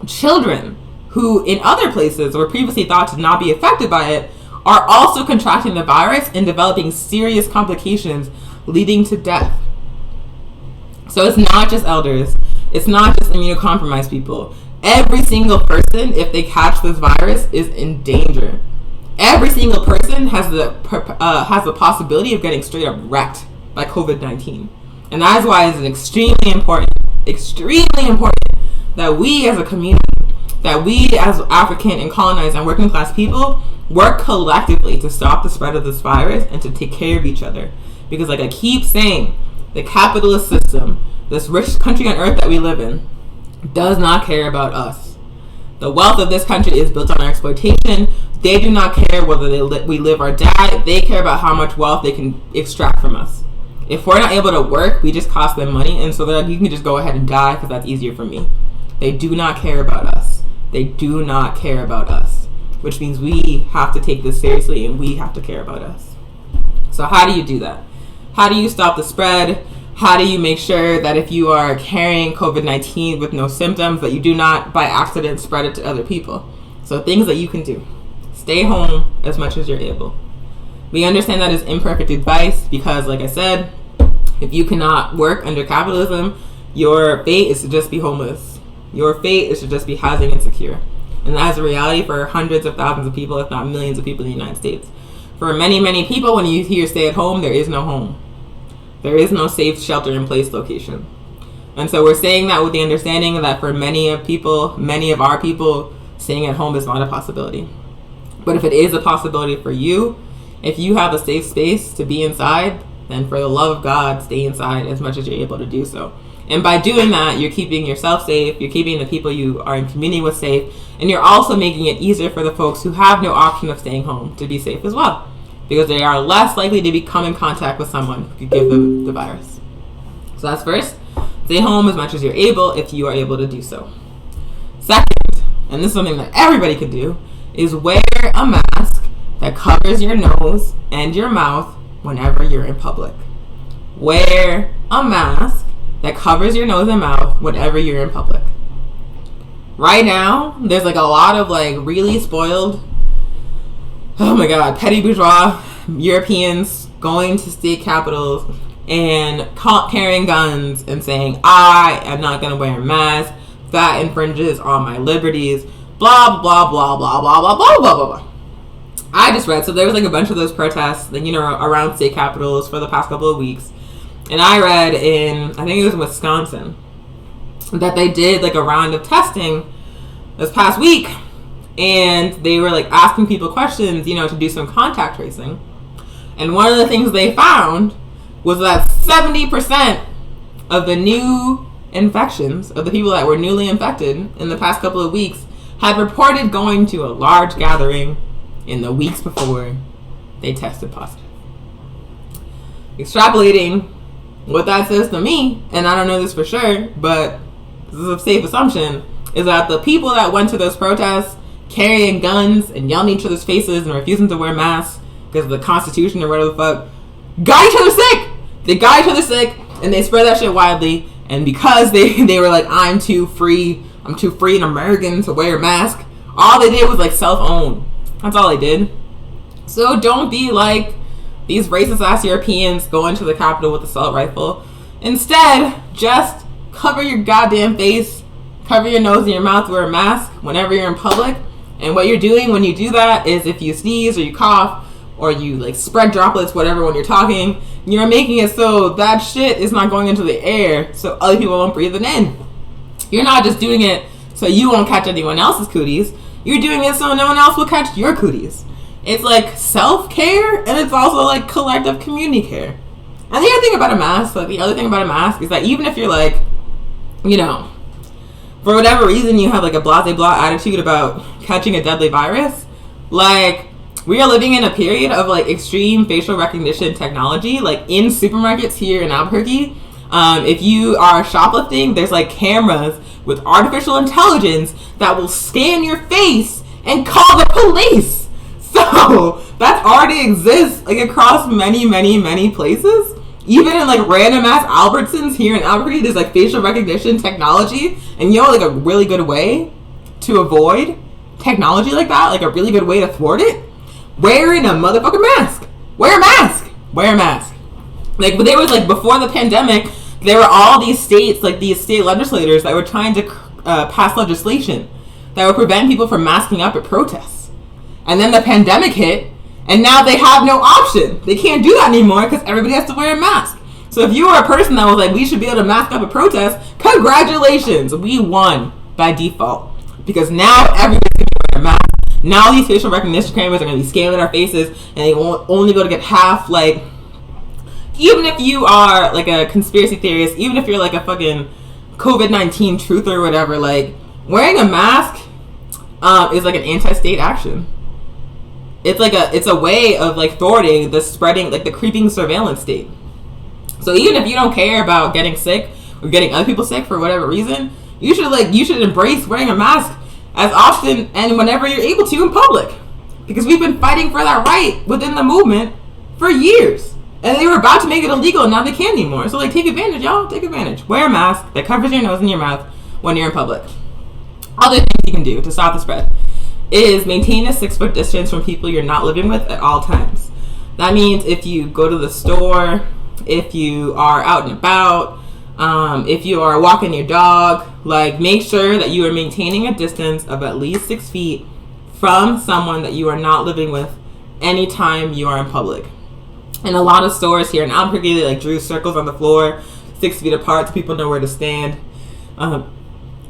children who in other places were previously thought to not be affected by it are also contracting the virus and developing serious complications leading to death. So it's not just elders. It's not just immunocompromised people. Every single person, if they catch this virus, is in danger. Every single person has the possibility of getting straight up wrecked by COVID-19. And that is why it's extremely important that we as a community, that we as African and colonized and working class people work collectively to stop the spread of this virus and to take care of each other. Because like I keep saying, the capitalist system, this rich country on earth that we live in, does not care about us. The wealth of this country is built on our exploitation. They do not care whether we live or die. They care about how much wealth they can extract from us. If we're not able to work, we just cost them money, and so they're like, you can just go ahead and die because that's easier for me. They do not care about us. They do not care about us, which means we have to take this seriously and we have to care about us. So how do you do that? How do you stop the spread? How do you make sure that if you are carrying COVID-19 with no symptoms, that you do not by accident spread it to other people? So things that you can do. Stay home as much as you're able. We understand that is imperfect advice because, like I said, if you cannot work under capitalism, your fate is to just be homeless. Your fate is to just be housing insecure. And that is a reality for hundreds of thousands of people, if not millions of people in the United States. For many, many people, when you hear stay at home, there is no home. There is no safe shelter-in-place location. And so we're saying that with the understanding that for many of our people, staying at home is not a possibility. But if it is a possibility for you, if you have a safe space to be inside, then for the love of God, stay inside as much as you're able to do so. And by doing that, you're keeping yourself safe, you're keeping the people you are in community with safe, and you're also making it easier for the folks who have no option of staying home to be safe as well, because they are less likely to come in contact with someone who could give them the virus. So that's first. Stay home as much as you're able if you are able to do so. Second, and this is something that everybody can do, is wear a mask that covers your nose and your mouth whenever you're in public. Wear a mask that covers your nose and mouth whenever you're in public. Right now, there's like a lot of like really spoiled, oh my god, petty bourgeois Europeans going to state capitals and carrying guns and saying, I am not going to wear a mask, that infringes on my liberties, blah, blah, blah, blah, blah, blah, blah, blah, blah, blah. I just read, so there was like a bunch of those protests, like, you know, around state capitals for the past couple of weeks. And I read in, I think it was in Wisconsin, that they did like a round of testing this past week. And they were like asking people questions, you know, to do some contact tracing. And one of the things they found was that 70% of the new infections, of the people that were newly infected in the past couple of weeks, had reported going to a large gathering in the weeks before they tested positive. Extrapolating what that says to me, and I don't know this for sure, but this is a safe assumption, is that the people that went to those protests carrying guns and yelling in each other's faces and refusing to wear masks because of the Constitution or whatever the fuck, got each other sick. They got each other sick, and they spread that shit widely. And because they were like, I'm too free an American to wear a mask, all they did was like self-own. That's all they did. So don't be like these racist ass Europeans going to the Capitol with assault rifle. Instead, just cover your goddamn face, cover your nose and your mouth, wear a mask whenever you're in public. And what you're doing when you do that is, if you sneeze or you cough or you like spread droplets, whatever, when you're talking, you're making it so that shit is not going into the air so other people won't breathe it in. You're not just doing it so you won't catch anyone else's cooties. You're doing it so no one else will catch your cooties. It's like self-care, and it's also like collective community care. And the other thing about a mask, is that even if you're like, you know, for whatever reason you have like a blase blah attitude about catching a deadly virus, like, we are living in a period of like extreme facial recognition technology. Like in supermarkets here in Albuquerque, if you are shoplifting, there's like cameras with artificial intelligence that will scan your face and call the police. So that already exists like across many, many, many places. Even in like random ass Albertsons here in Albuquerque, there's like facial recognition technology. And you know, like a really good way to avoid technology like that, like a really good way to thwart it, wearing a motherfucking mask. Wear a mask. Wear a mask. Like, but there was like, before the pandemic, there were all these states, like these state legislators that were trying to pass legislation that would prevent people from masking up at protests. And then the pandemic hit, and now they have no option. They can't do that anymore because everybody has to wear a mask. So if you were a person that was like, we should be able to mask up at protests, congratulations, we won by default. Because now everybody's going to wear a mask. Now these facial recognition cameras are going to be scanning our faces, and they won't only be able to get half, like, even if you are like a conspiracy theorist, even if you're like a fucking COVID-19 truther or whatever, like, wearing a mask is like an anti-state action. It's a way of like thwarting the spreading, like the creeping surveillance state. So even if you don't care about getting sick or getting other people sick for whatever reason, you should embrace wearing a mask as often and whenever you're able to in public, because we've been fighting for that right within the movement for years, and they were about to make it illegal, and now they can't anymore. So like, take advantage, y'all. Take advantage. Wear a mask that covers your nose and your mouth when you're in public. Other things you can do to stop the spread is maintain a 6-foot distance from people you're not living with at all times. That means if you go to the store, if you are out and about, if you are walking your dog, like, make sure that you are maintaining a distance of at least 6 feet from someone that you are not living with anytime you are in public. And a lot of stores here in Albuquerque, they like drew circles on the floor 6 feet apart so people know where to stand.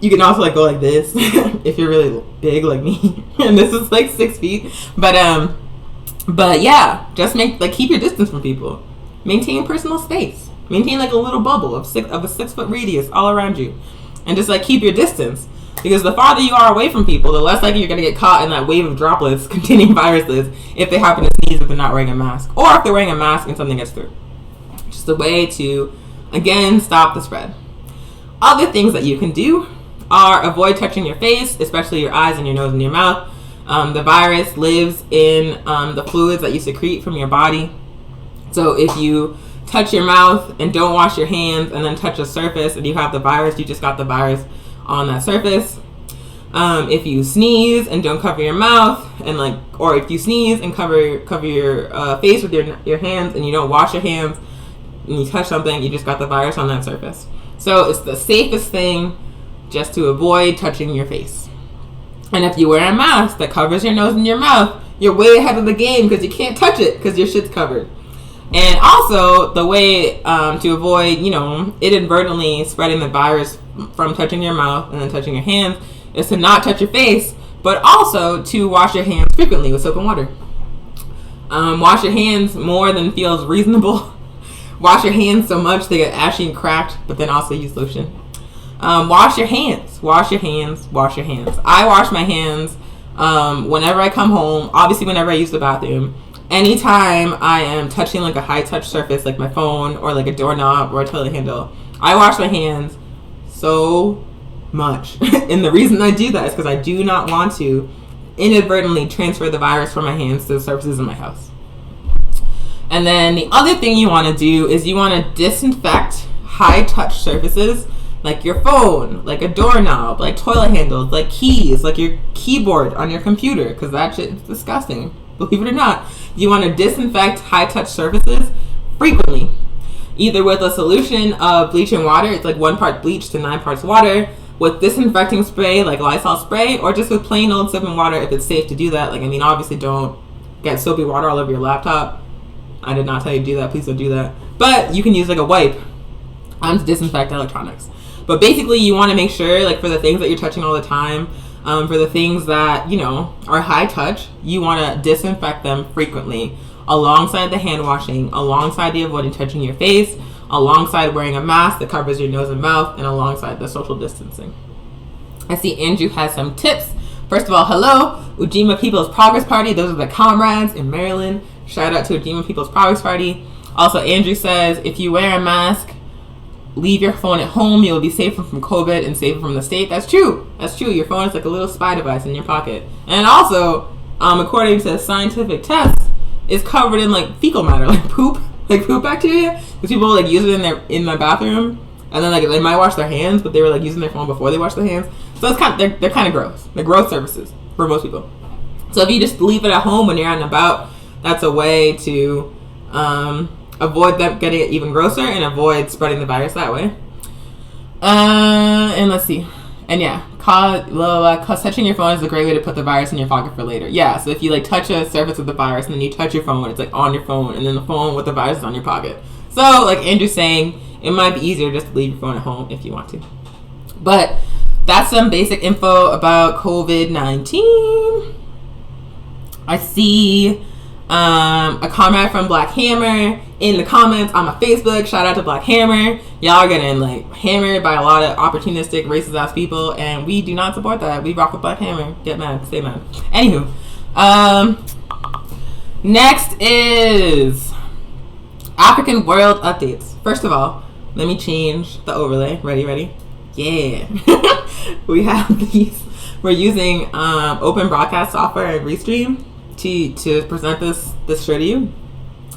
You can also like go like this if you're really big like me, and this is like 6 feet. But yeah, just keep your distance from people. Maintain personal space. Maintain like a little bubble of a 6 foot radius all around you, and just like keep your distance. Because the farther you are away from people, the less likely you're going to get caught in that wave of droplets containing viruses if they happen to sneeze if they're not wearing a mask, or if they're wearing a mask and something gets through. Just a way to, again, stop the spread. Other things that you can do are avoid touching your face, especially your eyes and your nose and your mouth. The virus lives in the fluids that you secrete from your body. So if you touch your mouth and don't wash your hands and then touch a surface and you have the virus, you just got the virus on that surface. If you sneeze and don't cover your mouth, or if you sneeze and cover your face with your hands and you don't wash your hands and you touch something, you just got the virus on that surface. So it's the safest thing just to avoid touching your face. And if you wear a mask that covers your nose and your mouth, you're way ahead of the game because you can't touch it because your shit's covered. And also, the way to avoid, inadvertently spreading the virus from touching your mouth and then touching your hands is to not touch your face, but also to wash your hands frequently with soap and water. Wash your hands more than feels reasonable. Wash your hands so much they get ashy and cracked, but then also use lotion. Wash your hands. Wash your hands. Wash your hands. I wash my hands whenever I come home, obviously whenever I use the bathroom. Anytime I am touching like a high touch surface like my phone or like a doorknob or a toilet handle, I wash my hands so much. And the reason I do that is because I do not want to inadvertently transfer the virus from my hands to the surfaces in my house. And then the other thing you want to do is you want to disinfect high touch surfaces like your phone, like a doorknob, like toilet handles, like keys, like your keyboard on your computer, because that shit is disgusting. Believe it or not, you want to disinfect high-touch surfaces frequently, either with a solution of bleach and water. It's like 1 part bleach to 9 parts water, with disinfecting spray like Lysol spray, or just with plain old soap and water if it's safe to do that. Obviously don't get soapy water all over your laptop. I did not tell you to do that. Please don't do that. But you can use like a wipe to disinfect electronics. But basically, you want to make sure, for the things that you're touching all the time, for the things that, are high touch, you want to disinfect them frequently alongside the hand washing, alongside the avoiding touching your face, alongside wearing a mask that covers your nose and mouth, and alongside the social distancing. I see Andrew has some tips. First of all, hello, Ujima People's Progress Party. Those are the comrades in Maryland. Shout out to Ujima People's Progress Party. Also, Andrew says, if you wear a mask, leave your phone at home. You'll be safer from COVID and safer from the state. That's true. That's true. Your phone is like a little spy device in your pocket. And also, according to scientific tests, it's covered in fecal matter, like poop bacteria. Because people use it in their bathroom, and then they might wash their hands, but they were using their phone before they wash their hands. So it's they're kind of gross. They're gross surfaces for most people. So if you just leave it at home when you're out and about, that's a way to avoid them getting it even grosser and avoid spreading the virus that way. And let's see. And yeah, touching your phone is a great way to put the virus in your pocket for later. Yeah, so if you touch a surface with the virus and then you touch your phone, it's on your phone, and then the phone with the virus is on your pocket. So like Andrew's saying, it might be easier just to leave your phone at home if you want to. But that's some basic info about COVID-19. I see a comment from Black Hammer in the comments on my Facebook. Shout out to Black Hammer. Y'all are getting hammered by a lot of opportunistic, racist ass people, and we do not support that. We rock with Black Hammer. Get mad, stay mad. Anywho, next is African world updates. First of all, let me change the overlay. Ready? Yeah. We have these. We're using open broadcast software and Restream to present this show to you.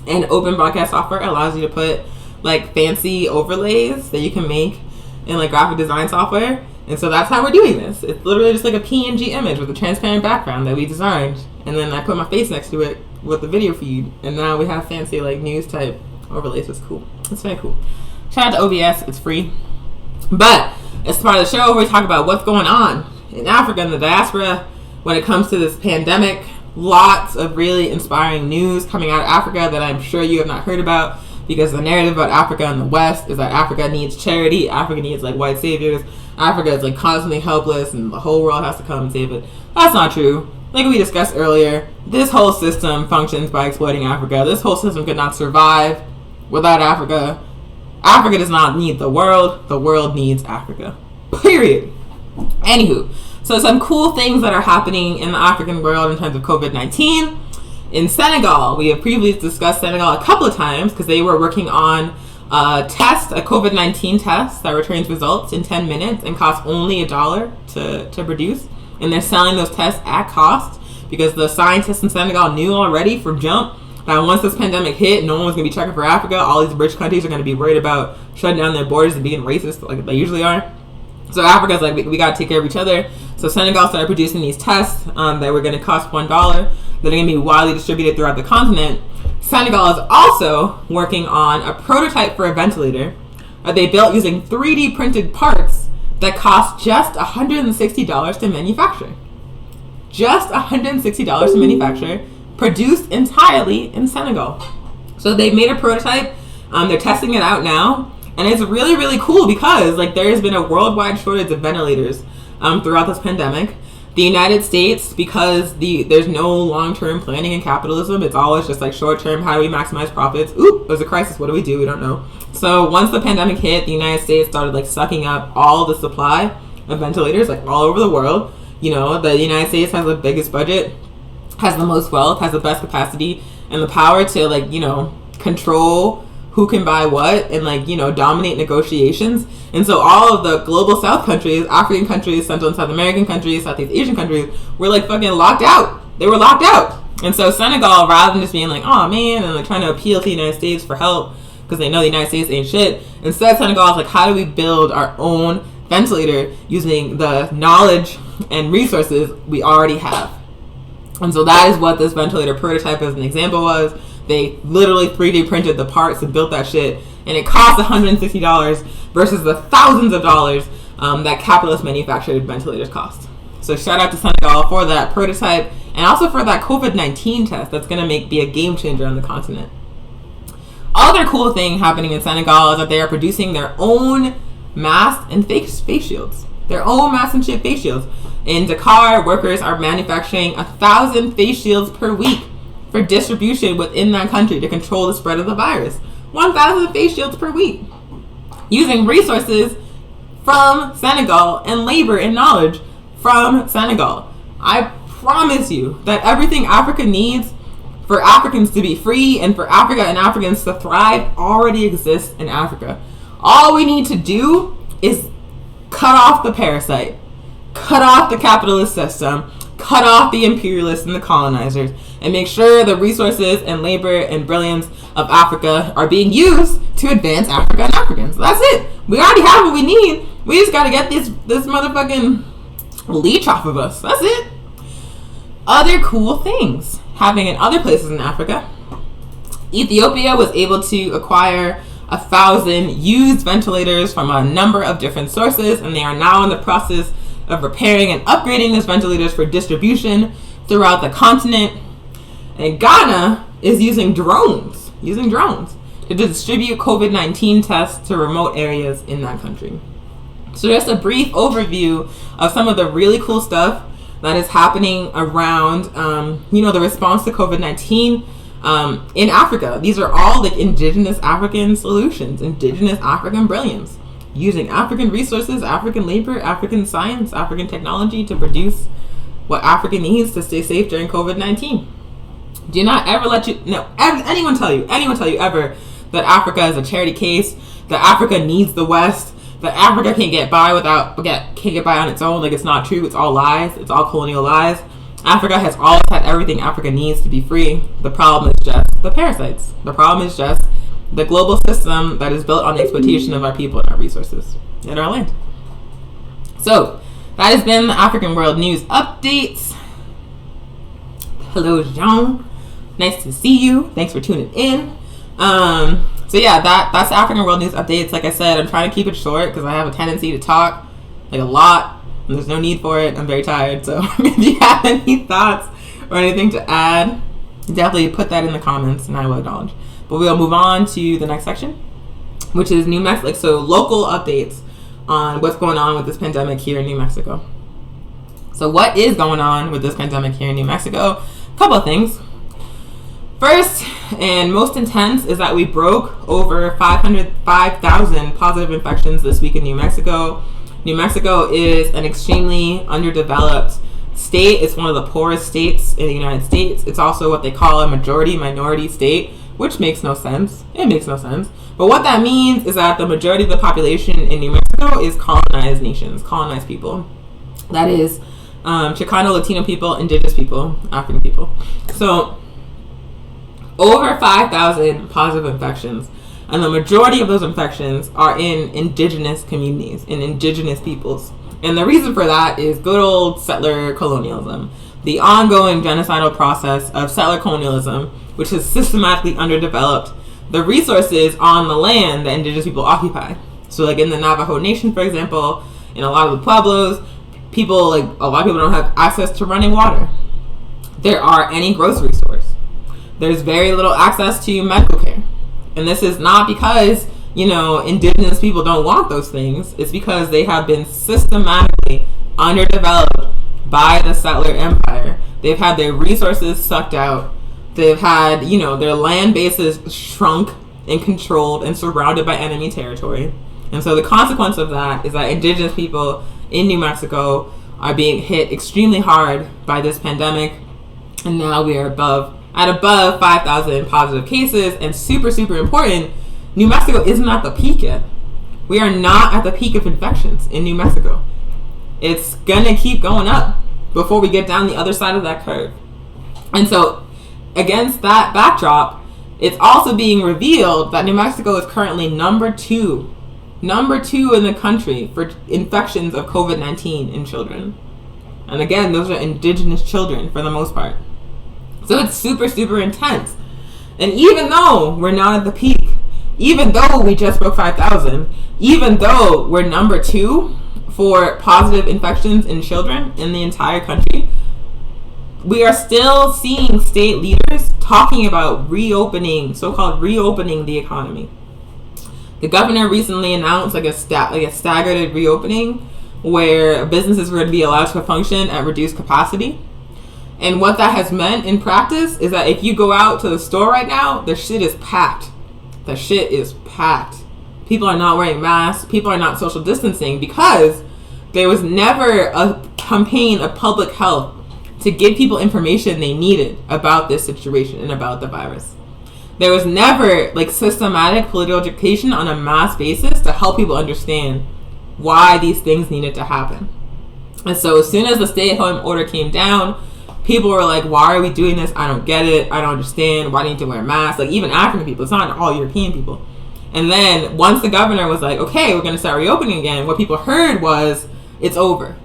And open broadcast software allows you to put fancy overlays that you can make in graphic design software. And so that's how we're doing this. It's literally just a PNG image with a transparent background that we designed, and then I put my face next to it with the video feed, and now we have fancy news type overlays. It's cool. It's very cool. Shout out to OBS. It's free. But as part of the show, we talk about what's going on in Africa and the diaspora when it comes to this pandemic. Lots of really inspiring news coming out of Africa that I'm sure you have not heard about. because the narrative about Africa in the West is that Africa needs charity, Africa needs like white saviors, Africa is like constantly helpless and the whole world has to come and save it. That's not true. Like we discussed earlier, this whole system functions by exploiting Africa. This whole system could not survive without Africa. Africa does not need the world needs Africa. Period. Anywho, so some cool things that are happening in the African world in terms of COVID-19. In Senegal, we have previously discussed Senegal a couple of times because they were working on a COVID-19 test that returns results in 10 minutes and costs only $1 to produce. And they're selling those tests at cost because the scientists in Senegal knew already from jump that once this pandemic hit, no one was going to be checking for Africa. All these rich countries are going to be worried about shutting down their borders and being racist like they usually are. So Africa's like, we got to take care of each other. So Senegal started producing these tests that were going to cost $1. That are going to be widely distributed throughout the continent. Senegal is also working on a prototype for a ventilator that they built using 3D printed parts that cost just $160 to manufacture. Just $160 to manufacture, produced entirely in Senegal. So they've made a prototype. They're testing it out now. And it's really, really cool because like there has been a worldwide shortage of ventilators throughout this pandemic. The United States, because there's no long-term planning in capitalism, it's always just like short-term, how do we maximize profits? Oop, there's a crisis, what do? We don't know. So once the pandemic hit, the United States started like sucking up all the supply of ventilators like all over the world. You know, the United States has the biggest budget, has the most wealth, has the best capacity and the power to like, you know, control who can buy what and like, you know, dominate negotiations. And so all of the global South countries, African countries, Central and South American countries, Southeast Asian countries were like fucking locked out. They were locked out. And so Senegal, rather than just being like, oh man, and like trying to appeal to the United States for help because they know the United States ain't shit, instead Senegal is like, how do we build our own ventilator using the knowledge and resources we already have? And so that is what this ventilator prototype as an example was. They literally 3D printed the parts and built that shit, and it cost $160 versus the thousands of dollars that capitalist manufactured ventilators cost. So shout out to Senegal for that prototype and also for that COVID-19 test that's going to be a game changer on the continent. Other cool thing happening in Senegal is that they are producing their own masks and face shields. Their own masks and face shields. In Dakar, workers are manufacturing 1,000 face shields per week for distribution within that country to control the spread of the virus. 1,000 face shields per week. Using resources from Senegal and labor and knowledge from Senegal. I promise you that everything Africa needs for Africans to be free and for Africa and Africans to thrive already exists in Africa. All we need to do is cut off the parasite, cut off the capitalist system, cut off the imperialists and the colonizers, and make sure the resources and labor and brilliance of Africa are being used to advance Africa and Africans. That's it. We already have what we need. We just gotta get this motherfucking leech off of us. That's it. Other cool things happening in other places in Africa. Ethiopia was able to acquire 1,000 used ventilators from a number of different sources, and they are now in the process of repairing and upgrading these ventilators for distribution throughout the continent. And Ghana is using drones to distribute COVID-19 tests to remote areas in that country. So just a brief overview of some of the really cool stuff that is happening around, the response to COVID-19 in Africa. These are all like indigenous African solutions, indigenous African brilliance, using African resources, African labor, African science, African technology to produce what Africa needs to stay safe during COVID-19. Do not ever anyone tell you ever that Africa is a charity case, that Africa needs the West, that Africa can't get by on its own. Like, it's not true. It's all lies. It's all colonial lies. Africa has always had everything Africa needs to be free. The problem is just the parasites. The problem is just the global system that is built on the exploitation of our people and our resources and our land. So that has been the African World News Updates. Hello, Jean. Nice to see you. Thanks for tuning in. So yeah, that's the African World News Updates. Like I said, I'm trying to keep it short because I have a tendency to talk like a lot, and there's no need for it. I'm very tired. So if you have any thoughts or anything to add, definitely put that in the comments and I will acknowledge. But we'll move on to the next section, which is New Mexico. So local updates on what's going on with this pandemic here in New Mexico. So what is going on with this pandemic here in New Mexico? A couple of things. First and most intense is that we broke over 5,000 positive infections this week in New Mexico. New Mexico is an extremely underdeveloped state. It's one of the poorest states in the United States. It's also what they call a majority-minority state, which makes no sense. It makes no sense. But what that means is that the majority of the population in New Mexico is colonized nations, colonized people. That is Chicano, Latino people, indigenous people, African people. So over 5,000 positive infections, and the majority of those infections are in indigenous communities, in indigenous peoples. And the reason for that is good old settler colonialism, the ongoing genocidal process of settler colonialism, which has systematically underdeveloped the resources on the land that indigenous people occupy. So like in the Navajo Nation, for example, in a lot of the pueblos, a lot of people don't have access to running water. There are any grocery stores. There's very little access to medical care. And this is not because, indigenous people don't want those things. It's because they have been systematically underdeveloped by the settler empire. They've had their resources sucked out. They've had, their land bases shrunk and controlled and surrounded by enemy territory. And so the consequence of that is that indigenous people in New Mexico are being hit extremely hard by this pandemic. And now we are above 5,000 positive cases. And super, super important, New Mexico isn't at the peak yet. We are not at the peak of infections in New Mexico. It's gonna keep going up before we get down the other side of that curve. And so against that backdrop, it's also being revealed that New Mexico is currently number two in the country for infections of COVID-19 in children. And again, those are indigenous children for the most part. So it's super, super intense. And even though we're not at the peak, even though we just broke 5,000, even though we're number two for positive infections in children in the entire country, we are still seeing state leaders talking about so-called reopening the economy. The governor recently announced a staggered reopening where businesses were going to be allowed to function at reduced capacity. And what that has meant in practice is that if you go out to the store right now, the shit is packed. The shit is packed. People are not wearing masks. People are not social distancing because there was never a campaign of public health to give people information they needed about this situation and about the virus. There was never systematic political education on a mass basis to help people understand why these things needed to happen. And so as soon as the stay-at-home order came down, people were like, why are we doing this? I don't get it. I don't understand. Why do you need to wear masks? Even African people. It's not all European people. And then once the governor was like, okay, we're going to start reopening again, what people heard was, it's over.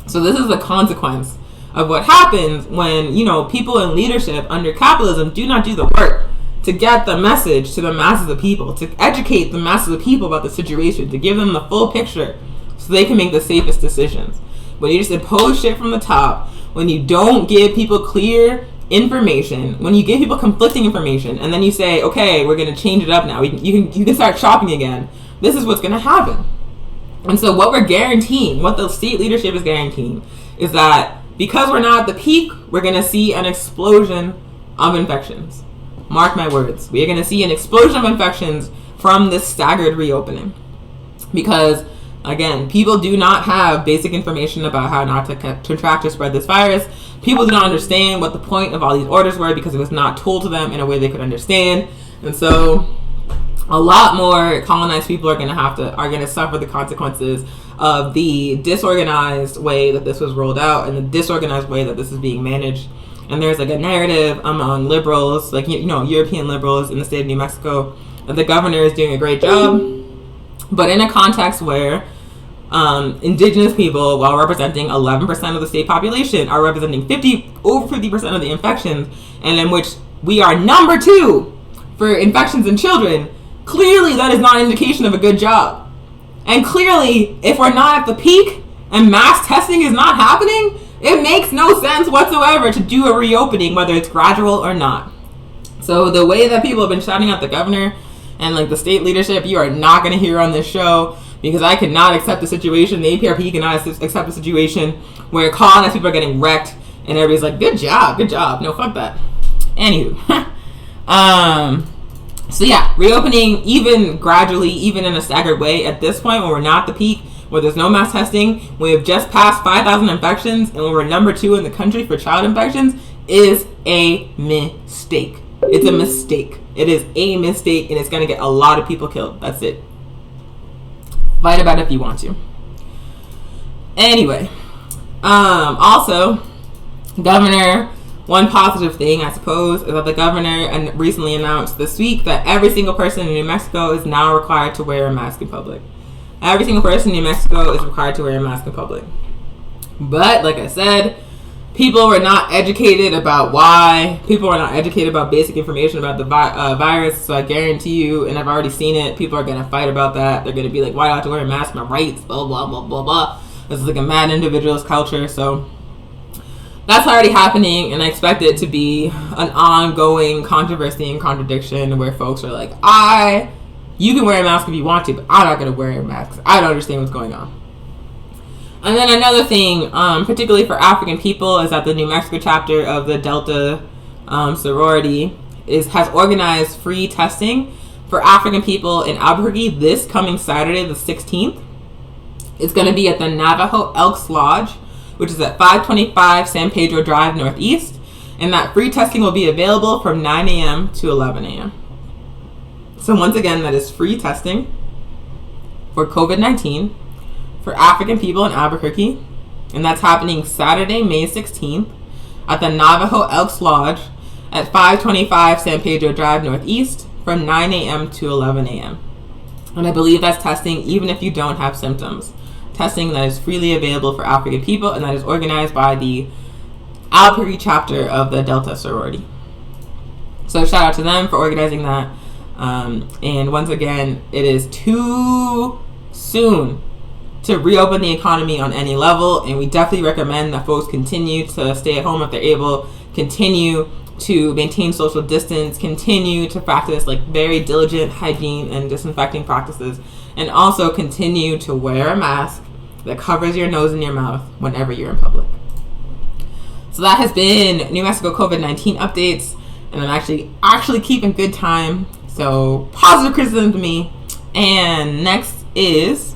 So this is the consequence of what happens when, people in leadership under capitalism do not do the work to get the message to the masses of people, to educate the masses of people about the situation, to give them the full picture so they can make the safest decisions. When you just impose shit from the top, when you don't give people clear information, when you give people conflicting information, and then you say, okay, we're going to change it up now, you can start shopping again, this is what's going to happen. And so what we're guaranteeing, what the state leadership is guaranteeing, is that because we're not at the peak, we're going to see an explosion of infections. Mark my words. We are going to see an explosion of infections from this staggered reopening. Because, again, people do not have basic information about how not to contract or spread this virus. People do not understand what the point of all these orders were because it was not told to them in a way they could understand. And so a lot more colonized people are going to suffer the consequences of the disorganized way that this was rolled out and the disorganized way that this is being managed. And there's a narrative among liberals, European liberals in the state of New Mexico, that the governor is doing a great job, but in a context where indigenous people, while representing 11% of the state population, are representing over 50% of the infections, and in which we are number two for infections in children. Clearly, that is not an indication of a good job. And clearly, if we're not at the peak and mass testing is not happening, It makes no sense whatsoever to do a reopening, whether it's gradual or not. So the way that people have been shouting out the governor and like the state leadership, you are not going to hear on this show, because I cannot accept the situation. The APRP cannot accept the situation where colonized people are getting wrecked and everybody's like, good job. No, fuck that. Anywho. So yeah, reopening even gradually, even in a staggered way at this point when we're not at the peak, where there's no mass testing, we have just passed 5,000 infections, and when we're number 2 in the country for child infections, is a mistake. It's a mistake. It is a mistake, and it's going to get a lot of people killed. That's it. Fight about it if you want to. Anyway, also, governor, one positive thing, I suppose, is that the governor recently announced this week that every single person in New Mexico is now required to wear a mask in public. Every single person in New Mexico is required to wear a mask in public. But, like I said, people were not educated about why. People were not educated about basic information about the virus. So I guarantee you, and I've already seen it, people are going to fight about that. They're going to be like, why do I have to wear a mask? My rights, blah, blah, blah, blah, blah. This is like a mad individualist culture. So that's already happening, and I expect it to be an ongoing controversy and contradiction where folks are like, you can wear a mask if you want to, but I'm not going to wear a mask. I don't understand what's going on. And then another thing, particularly for African people, is that the New Mexico chapter of the Delta sorority has organized free testing for African people in Albuquerque this coming Saturday, the 16th. It's going to be at the Navajo Elks Lodge, which is at 525 San Pedro Drive Northeast. And that free testing will be available from 9 a.m. to 11 a.m. So once again, that is free testing for COVID-19 for African people in Albuquerque. And that's happening Saturday, May 16th at the Navajo Elks Lodge at 525 San Pedro Drive Northeast from 9 a.m. to 11 a.m. And I believe that's testing even if you don't have symptoms. Testing that is freely available for African people, and that is organized by the Albuquerque chapter of the Delta sorority. So shout out to them for organizing that. And once again, it is too soon to reopen the economy on any level, and we definitely recommend that folks continue to stay at home if they're able, continue to maintain social distance, continue to practice like very diligent hygiene and disinfecting practices, and also continue to wear a mask that covers your nose and your mouth whenever you're in public. So that has been New Mexico COVID-19 updates, and I'm actually keeping good time. So positive criticism to me. And next is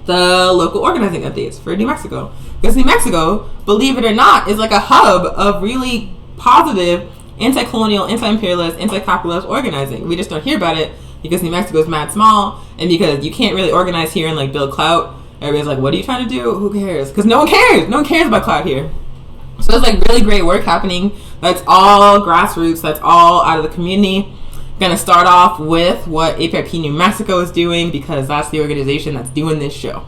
the local organizing updates for New Mexico. Because New Mexico, believe it or not, is like a hub of really positive anti-colonial, anti-imperialist, anti-capitalist organizing. We just don't hear about it because New Mexico is mad small, and because you can't really organize here and like build clout. Everybody's like, what are you trying to do? Who cares? Because no one cares. No one cares about clout here. So there's like really great work happening. That's all grassroots. That's all out of the community. Going to start off with what APRP New Mexico is doing, because that's the organization that's doing this show.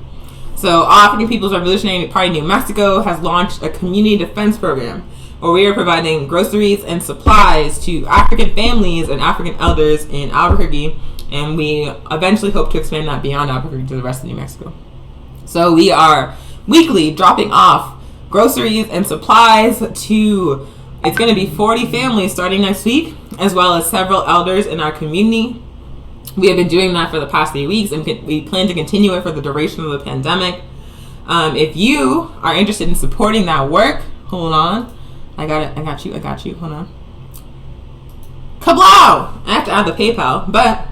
So African People's Revolutionary Party New Mexico has launched a community defense program where we are providing groceries and supplies to African families and African elders in Albuquerque, and we eventually hope to expand that beyond Albuquerque to the rest of New Mexico. So we are weekly dropping off groceries and supplies to, it's going to be 40 families starting next week, as well as several elders in our community. We have been doing that for the past 3 weeks, and we plan to continue it for the duration of the pandemic. If you are interested in supporting that work, hold on. I got you. Hold on. Kablow! I have to add the PayPal, but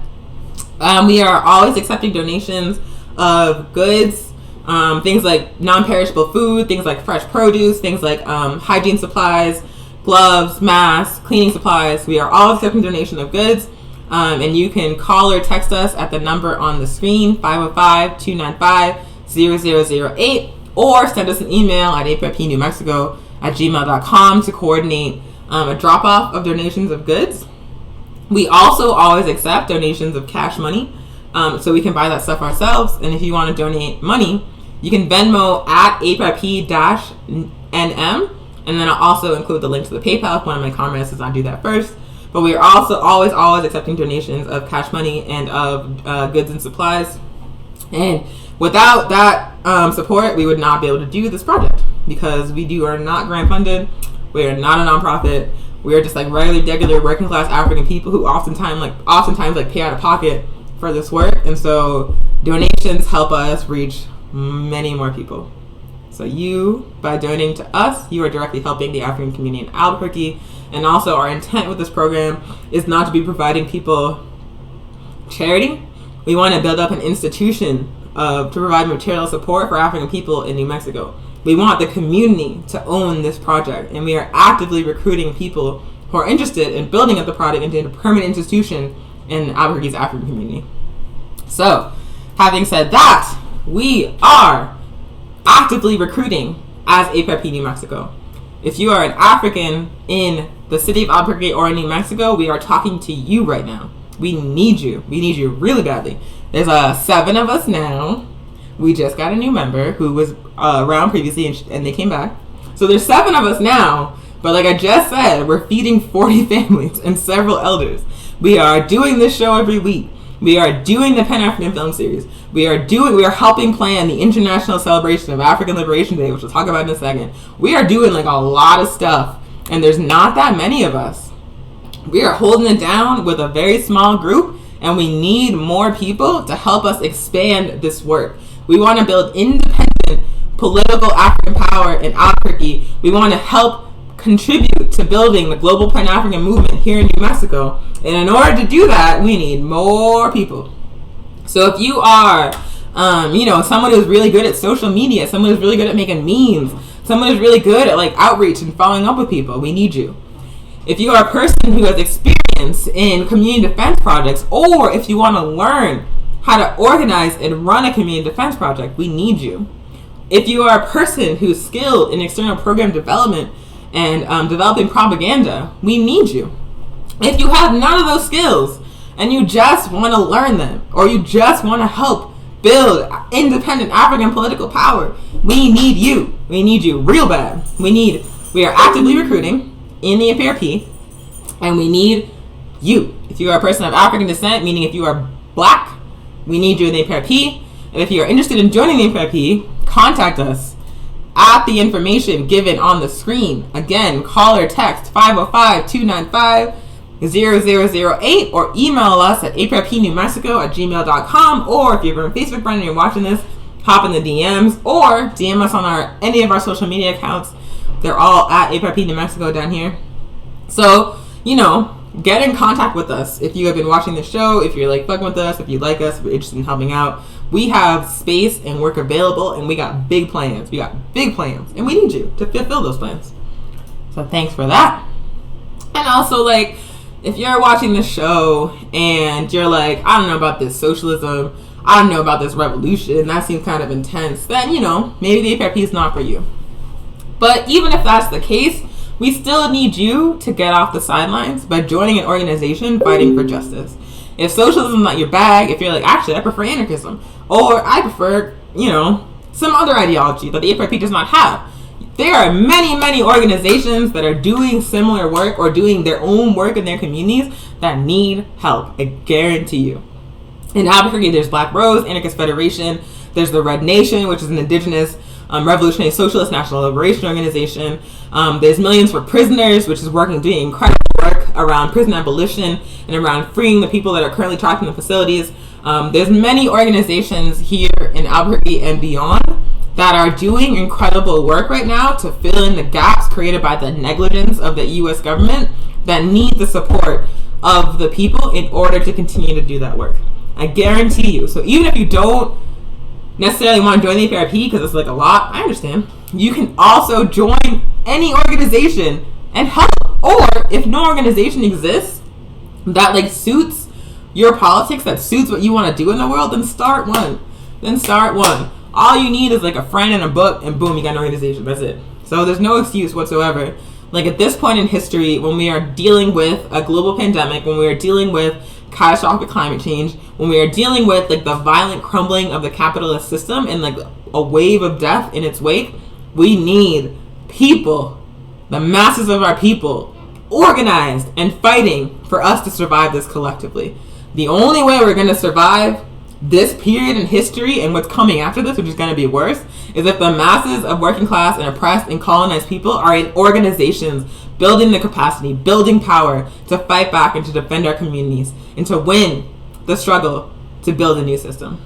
we are always accepting donations of goods, things like non-perishable food, things like fresh produce, things like hygiene supplies, gloves, masks, cleaning supplies. We are all accepting donation of goods, and you can call or text us at the number on the screen, 505-295-0008, or send us an email at aprpnewmexico@gmail.com to coordinate a drop-off of donations of goods. We also always accept donations of cash money, so we can buy that stuff ourselves. And if you want to donate money, you can Venmo at aprp-nm, and then I'll also include the link to the PayPal if one of my comrades does not do that first. But we are also always accepting donations of cash money and of goods and supplies. And without that support, we would not be able to do this project. because we are not grant funded. We are not a nonprofit. We are just like regular working class African people who oftentimes pay out of pocket for this work. And so donations help us reach many more people. So you, by donating to us, you are directly helping the African community in Albuquerque. And also our intent with this program is not to be providing people charity. We want to build up an institution to provide material support for African people in New Mexico. We want the community to own this project, and we are actively recruiting people who are interested in building up the project into a permanent institution in Albuquerque's African community. So, having said that, we are actively recruiting as APRP New Mexico. If you are an African in the city of Albuquerque or in New Mexico, we are talking to you right now. We need you. We need you really badly. There's 7 of us now. We just got a new member who was around previously and they came back. So there's 7 of us now. But like I just said, we're feeding 40 families and several elders. We are doing this show every week. We are doing the Pan-African film series. We are helping plan the International Celebration of African Liberation Day, which we'll talk about in a second. We are doing like a lot of stuff, and there's not that many of us. We are holding it down with a very small group, and we need more people to help us expand this work. We want to build independent political African power in Albuquerque. We want to help contribute to building the global Pan-African movement here in New Mexico. And in order to do that, we need more people. So if you are, someone who's really good at social media, someone who's really good at making memes, someone who's really good at like outreach and following up with people, we need you. If you are a person who has experience in community defense projects, or if you want to learn how to organize and run a community defense project, we need you. If you are a person who's skilled in external program development and developing propaganda, we need you. If you have none of those skills and you just want to learn them, or you just want to help build independent African political power, we need you. We need you real bad. We are actively recruiting in the APRP, and we need you. If you are a person of African descent, meaning if you are black, we need you in the APRP. And if you are interested in joining the APRP, contact us at the information given on the screen. Again, call or text 505-295-0008 or email us at aprpnewmexico@gmail.com, or if you're on Facebook friend and you're watching this, hop in the DMs or DM us on any of our social media accounts. They're all at APRP New Mexico down here. So, get in contact with us. If you have been watching the show, if you're like fucking with us, if you like us, if you're interested in helping out, we have space and work available, and we got big plans. And we need you to fulfill those plans. So thanks for that. And also, like, if you're watching the show and you're like, I don't know about this socialism, I don't know about this revolution, that seems kind of intense, then, maybe the APRP is not for you. But even if that's the case, we still need you to get off the sidelines by joining an organization fighting for justice. If socialism is not your bag, if you're like, actually, I prefer anarchism, or I prefer, some other ideology that the APRP does not have, there are many, many organizations that are doing similar work or doing their own work in their communities that need help. I guarantee you. In Albuquerque, there's Black Rose, Anarchist Federation. There's the Red Nation, which is an indigenous revolutionary socialist national liberation organization. There's Millions for Prisoners, which is doing incredible work around prison abolition and around freeing the people that are currently trapped in the facilities. There's many organizations here in Albuquerque and beyond that are doing incredible work right now to fill in the gaps created by the negligence of the U.S. government that need the support of the people in order to continue to do that work. I guarantee you. So even if you don't necessarily want to join the APRP because it's like a lot, I understand. You can also join any organization and help. Or if no organization exists that like suits your politics, that suits what you want to do in the world, then start one. All you need is like a friend and a book, and boom, you got an organization. That's it. So there's no excuse whatsoever. Like at this point in history, when we are dealing with a global pandemic, when we are dealing with catastrophic climate change, when we are dealing with like the violent crumbling of the capitalist system and like a wave of death in its wake, we need people, the masses of our people, organized and fighting for us to survive this collectively. The only way we're going to survive this period in history and what's coming after this, which is going to be worse, is if the masses of working class and oppressed and colonized people are in organizations building the capacity, building power to fight back and to defend our communities and to win the struggle to build a new system.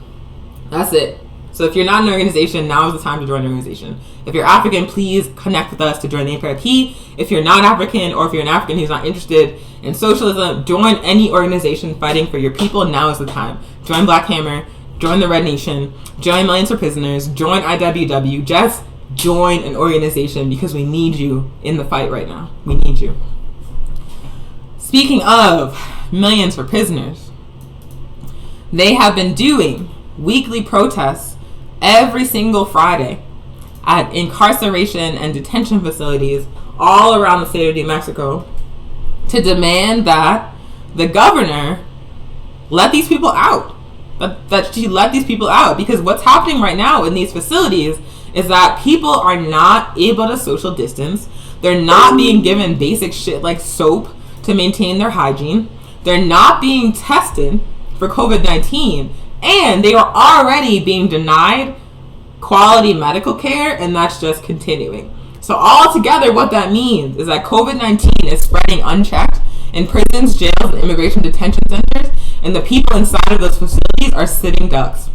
That's it. So if you're not in an organization, now is the time to join an organization. If you're African, please connect with us to join the APRP. If you're not African, or if you're an African who's not interested in socialism, join any organization fighting for your people. Now is the time. Join Black Hammer, join the Red Nation, join Millions for Prisoners, join IWW. Just join an organization because we need you in the fight right now. We need you. Speaking of Millions for Prisoners, they have been doing weekly protests every single Friday at incarceration and detention facilities all around the state of New Mexico to demand that the governor let these people out. That she let these people out, because what's happening right now in these facilities is that people are not able to social distance. They're not being given basic shit like soap to maintain their hygiene. They're not being tested for COVID-19. And they are already being denied quality medical care, and that's just continuing. So altogether, what that means is that COVID-19 is spreading unchecked in prisons, jails, and immigration detention centers, and the people inside of those facilities are sitting ducks.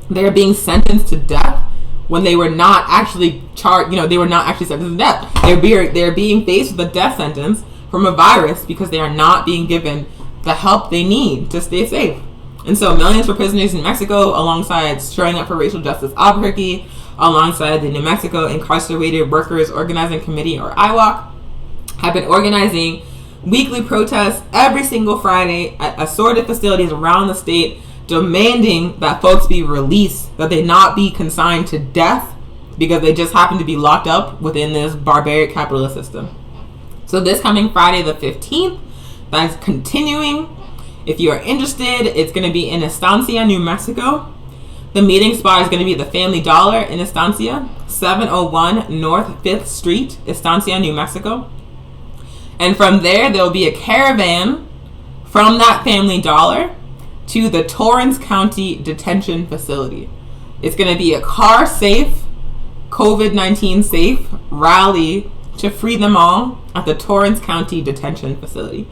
They are being sentenced to death when they were not actually charged. They were not actually sentenced to death. They're being faced with a death sentence from a virus because they are not being given the help they need to stay safe. And so Millions for Prisoners in Mexico, alongside Showing Up for Racial Justice Albuquerque, alongside the New Mexico Incarcerated Workers Organizing Committee, or IWOC, have been organizing weekly protests every single Friday at assorted facilities around the state, demanding that folks be released, that they not be consigned to death because they just happen to be locked up within this barbaric capitalist system. So this coming Friday the 15th, that's continuing. If you are interested, it's going to be in Estancia, New Mexico. The meeting spot is going to be the Family Dollar in Estancia, 701 North 5th Street, Estancia, New Mexico. And from there will be a caravan from that Family Dollar to the Torrance County Detention Facility. It's going to be a car-safe, COVID-19 safe rally to free them all at the Torrance County Detention Facility.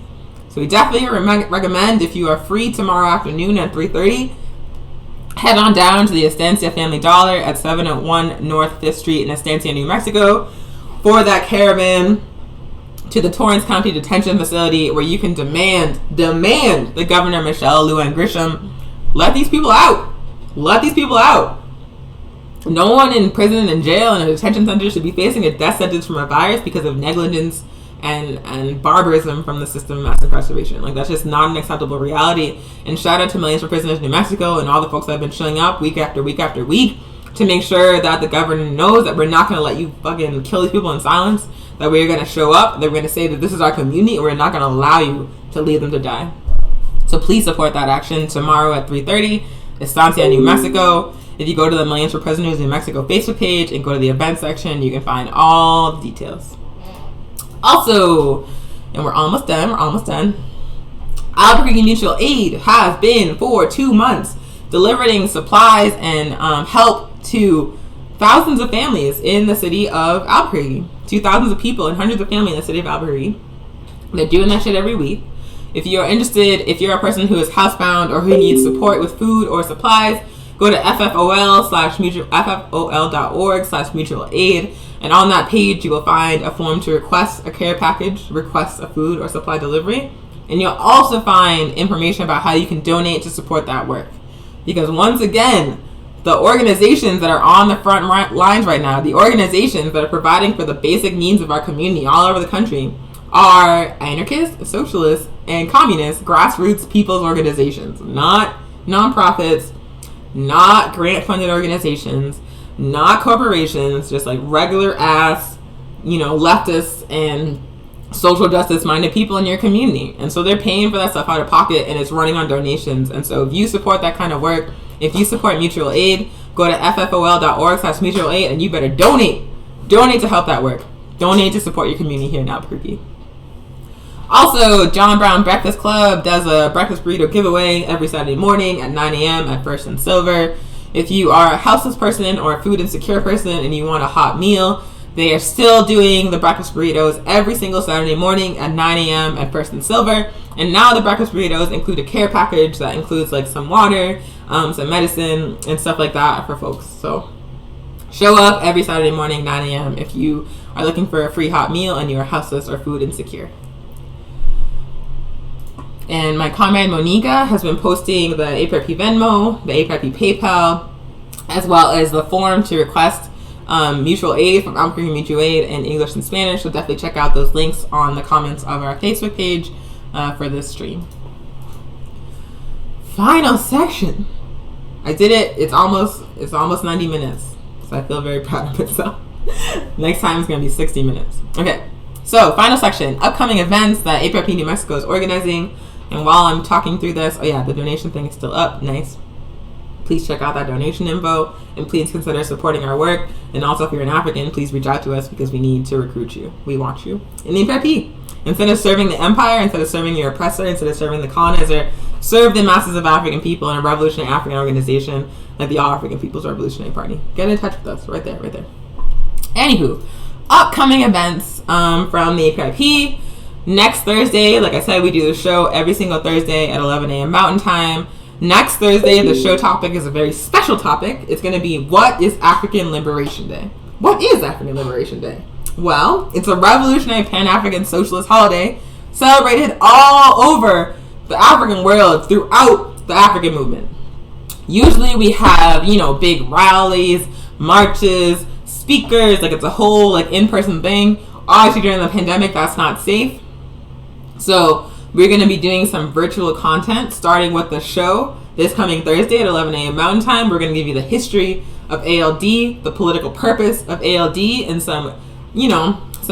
So we definitely recommend, if you are free tomorrow afternoon at 3:30, head on down to the Estancia Family Dollar at 701 North 5th Street in Estancia, New Mexico, for that caravan to the Torrance County Detention Facility, where you can demand the Governor Michelle Lujan Grisham let these people out. Let these people out. No one in prison and jail and a detention center should be facing a death sentence from a virus because of negligence and barbarism from the system of mass incarceration. Like, that's just not an acceptable reality. And shout out to Millions for Prisoners in New Mexico and all the folks that have been showing up week after week after week to make sure that the governor knows that we're not going to let you fucking kill these people in silence, that we're going to show up, that we're going to say that this is our community, and we're not going to allow you to leave them to die. So please support that action tomorrow at 3:30, Estancia, New Mexico. If you go to the Millions for Prisoners in Mexico Facebook page and go to the event section, you can find all the details. Also, and we're almost done, Albuquerque Mutual Aid has been for 2 months delivering supplies and help to thousands of families in the city of Albuquerque, to thousands of people and hundreds of families in the city of Albuquerque. They're doing that shit every week. If you're interested, if you're a person who is housebound or who needs support with food or supplies, go to ffol.org/mutual aid. And on that page, you will find a form to request a care package, request a food or supply delivery. And you'll also find information about how you can donate to support that work. Because once again, the organizations that are on the front lines right now, the organizations that are providing for the basic needs of our community all over the country, are anarchists, socialists, and communist grassroots people's organizations. Not nonprofits, not grant-funded organizations, not corporations, just like regular ass, leftists and social justice minded people in your community. And so they're paying for that stuff out of pocket, and it's running on donations. And so if you support that kind of work, if you support mutual aid, go to ffol.org/mutual aid, and you better donate to help that work. Donate to support your community here in Albuquerque. Also, John Brown Breakfast Club does a breakfast burrito giveaway every Saturday morning at 9 a.m. at First and Silver. If you are a houseless person or a food insecure person and you want a hot meal, they are still doing the breakfast burritos every single Saturday morning at 9 a.m. at First and Silver. And now the breakfast burritos include a care package that includes like some water, some medicine, and stuff like that for folks. So show up every Saturday morning, 9 a.m. if you are looking for a free hot meal and you are houseless or food insecure. And my comrade Monica has been posting the APRP Venmo, the APRP PayPal, as well as the form to request mutual aid from Albuquerque Mutual Aid in English and Spanish. So definitely check out those links on the comments of our Facebook page for this stream. Final section. I did it. It's almost 90 minutes. So I feel very proud of myself. Next time it's going to be 60 minutes. Okay. So final section. Upcoming events that APRP New Mexico is organizing. And while I'm talking through this, oh yeah, the donation thing is still up. Nice. Please check out that donation info and please consider supporting our work. And also, if you're an African, please reach out to us because we need to recruit you. We want you in the APRP. Instead of serving the empire, instead of serving your oppressor, instead of serving the colonizer, serve the masses of African people in a revolutionary African organization like the All African People's Revolutionary Party. Get in touch with us right there. Anywho, upcoming events from the APRP. Next Thursday, like I said, we do the show every single Thursday at 11 a.m. Mountain Time. Next Thursday, the show topic is a very special topic. It's going to be, what is African Liberation Day? What is African Liberation Day? Well, it's a revolutionary Pan-African socialist holiday celebrated all over the African world throughout the African movement. Usually we have, big rallies, marches, speakers, like it's a whole in-person thing. Obviously during the pandemic, that's not safe. So we're going to be doing some virtual content starting with the show this coming Thursday at 11 a.m. Mountain Time. We're going to give you the history of ALD, the political purpose of ALD, and some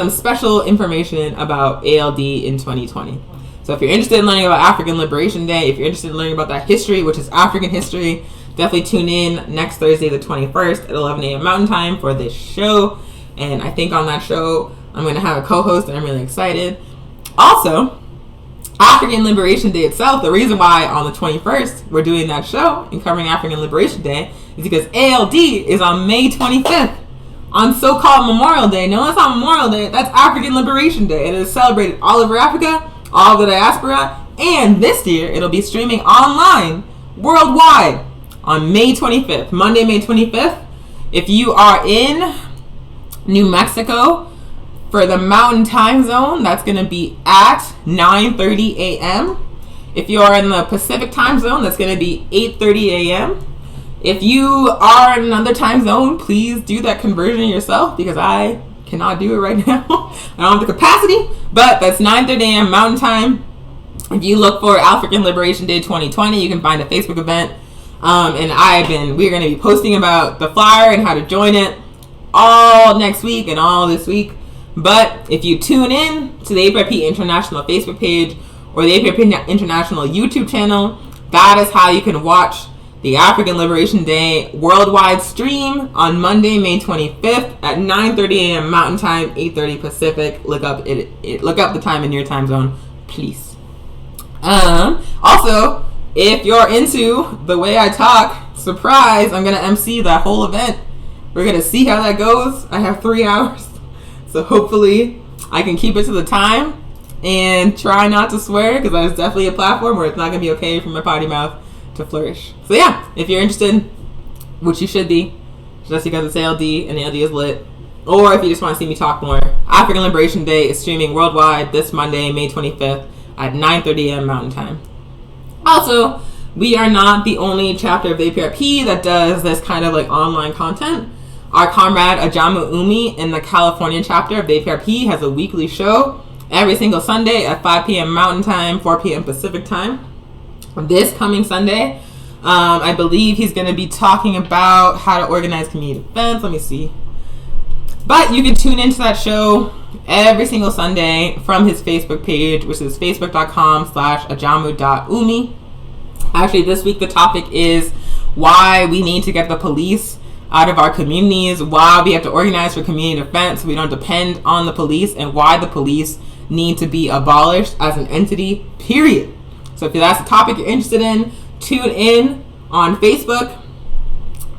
special information about ALD in 2020. So if you're interested in learning about African Liberation Day, if you're interested in learning about that history, which is African history, definitely tune in next Thursday the 21st at 11 a.m. Mountain Time for this show. And I think on that show, I'm going to have a co-host and I'm really excited. Also, African Liberation Day itself, the reason why on the 21st we're doing that show and covering African Liberation Day is because ALD is on May 25th on so-called Memorial Day. No, that's not Memorial Day. That's African Liberation Day. It is celebrated all over Africa, all over the diaspora, and this year it'll be streaming online worldwide on May 25th, Monday, May 25th. If you are in New Mexico, for the Mountain Time Zone, that's going to be at 9:30 a.m. If you are in the Pacific Time Zone, that's going to be 8:30 a.m. If you are in another time zone, please do that conversion yourself because I cannot do it right now. I don't have the capacity, but that's 9:30 a.m. Mountain Time. If you look for African Liberation Day 2020, you can find a Facebook event. And we're going to be posting about the flyer and how to join it all next week and all this week. But if you tune in to the APRP International Facebook page or the APRP International YouTube channel, that is how you can watch the African Liberation Day worldwide stream on Monday, May 25th at 9:30 a.m. Mountain Time, 8:30 Pacific. Look up the time in your time zone, please. Also, if you're into the way I talk, surprise, I'm gonna MC that whole event. We're gonna see how that goes. I have 3 hours. So hopefully I can keep it to the time and try not to swear because there's definitely a platform where it's not going to be okay for my potty mouth to flourish. So yeah, if you're interested, which you should be, just because it's ALD and ALD is lit, or if you just want to see me talk more, African Liberation Day is streaming worldwide this Monday, May 25th at 9:30 a.m. Mountain Time. Also, we are not the only chapter of the APRP that does this kind of online content. Our comrade Ajamu Umi in the California chapter of the APRP has a weekly show every single Sunday at 5 p.m. Mountain Time, 4 p.m. Pacific Time. This coming Sunday, I believe he's going to be talking about how to organize community events. Let me see. But you can tune into that show every single Sunday from his Facebook page, which is facebook.com/ajamu.umi. Actually, this week the topic is why we need to get the police out of our communities, why we have to organize for community defense so we don't depend on the police, and why the police need to be abolished as an entity, period. So if that's a topic you're interested in, tune in on Facebook,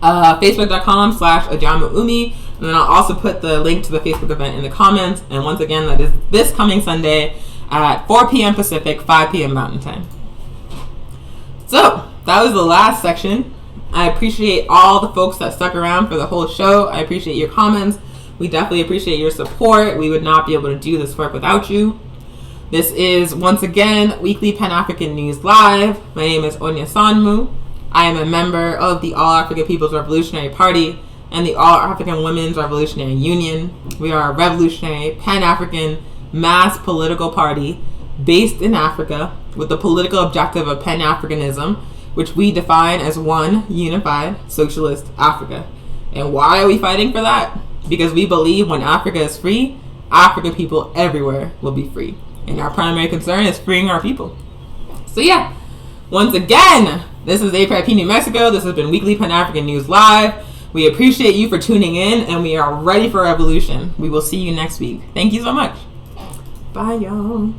facebook.com/Ajama-Umi. And then I'll also put the link to the Facebook event in the comments. And once again, that is this coming Sunday at 4 p.m. Pacific, 5 p.m. Mountain Time. So that was the last section. I appreciate all the folks that stuck around for the whole show. I appreciate your comments. We definitely appreciate your support. We would not be able to do this work without you. This is, once again, Weekly Pan-African News Live. My name is Onya Sanmu. I am a member of the All-African People's Revolutionary Party and the All-African Women's Revolutionary Union. We are a revolutionary, Pan-African, mass political party based in Africa with the political objective of pan-Africanism, which we define as one unified socialist Africa. And why are we fighting for that? Because we believe when Africa is free, African people everywhere will be free. And our primary concern is freeing our people. So yeah, once again, this is APIP New Mexico. This has been Weekly Pan-African News Live. We appreciate you for tuning in, and we are ready for revolution. We will see you next week. Thank you so much. Bye, y'all.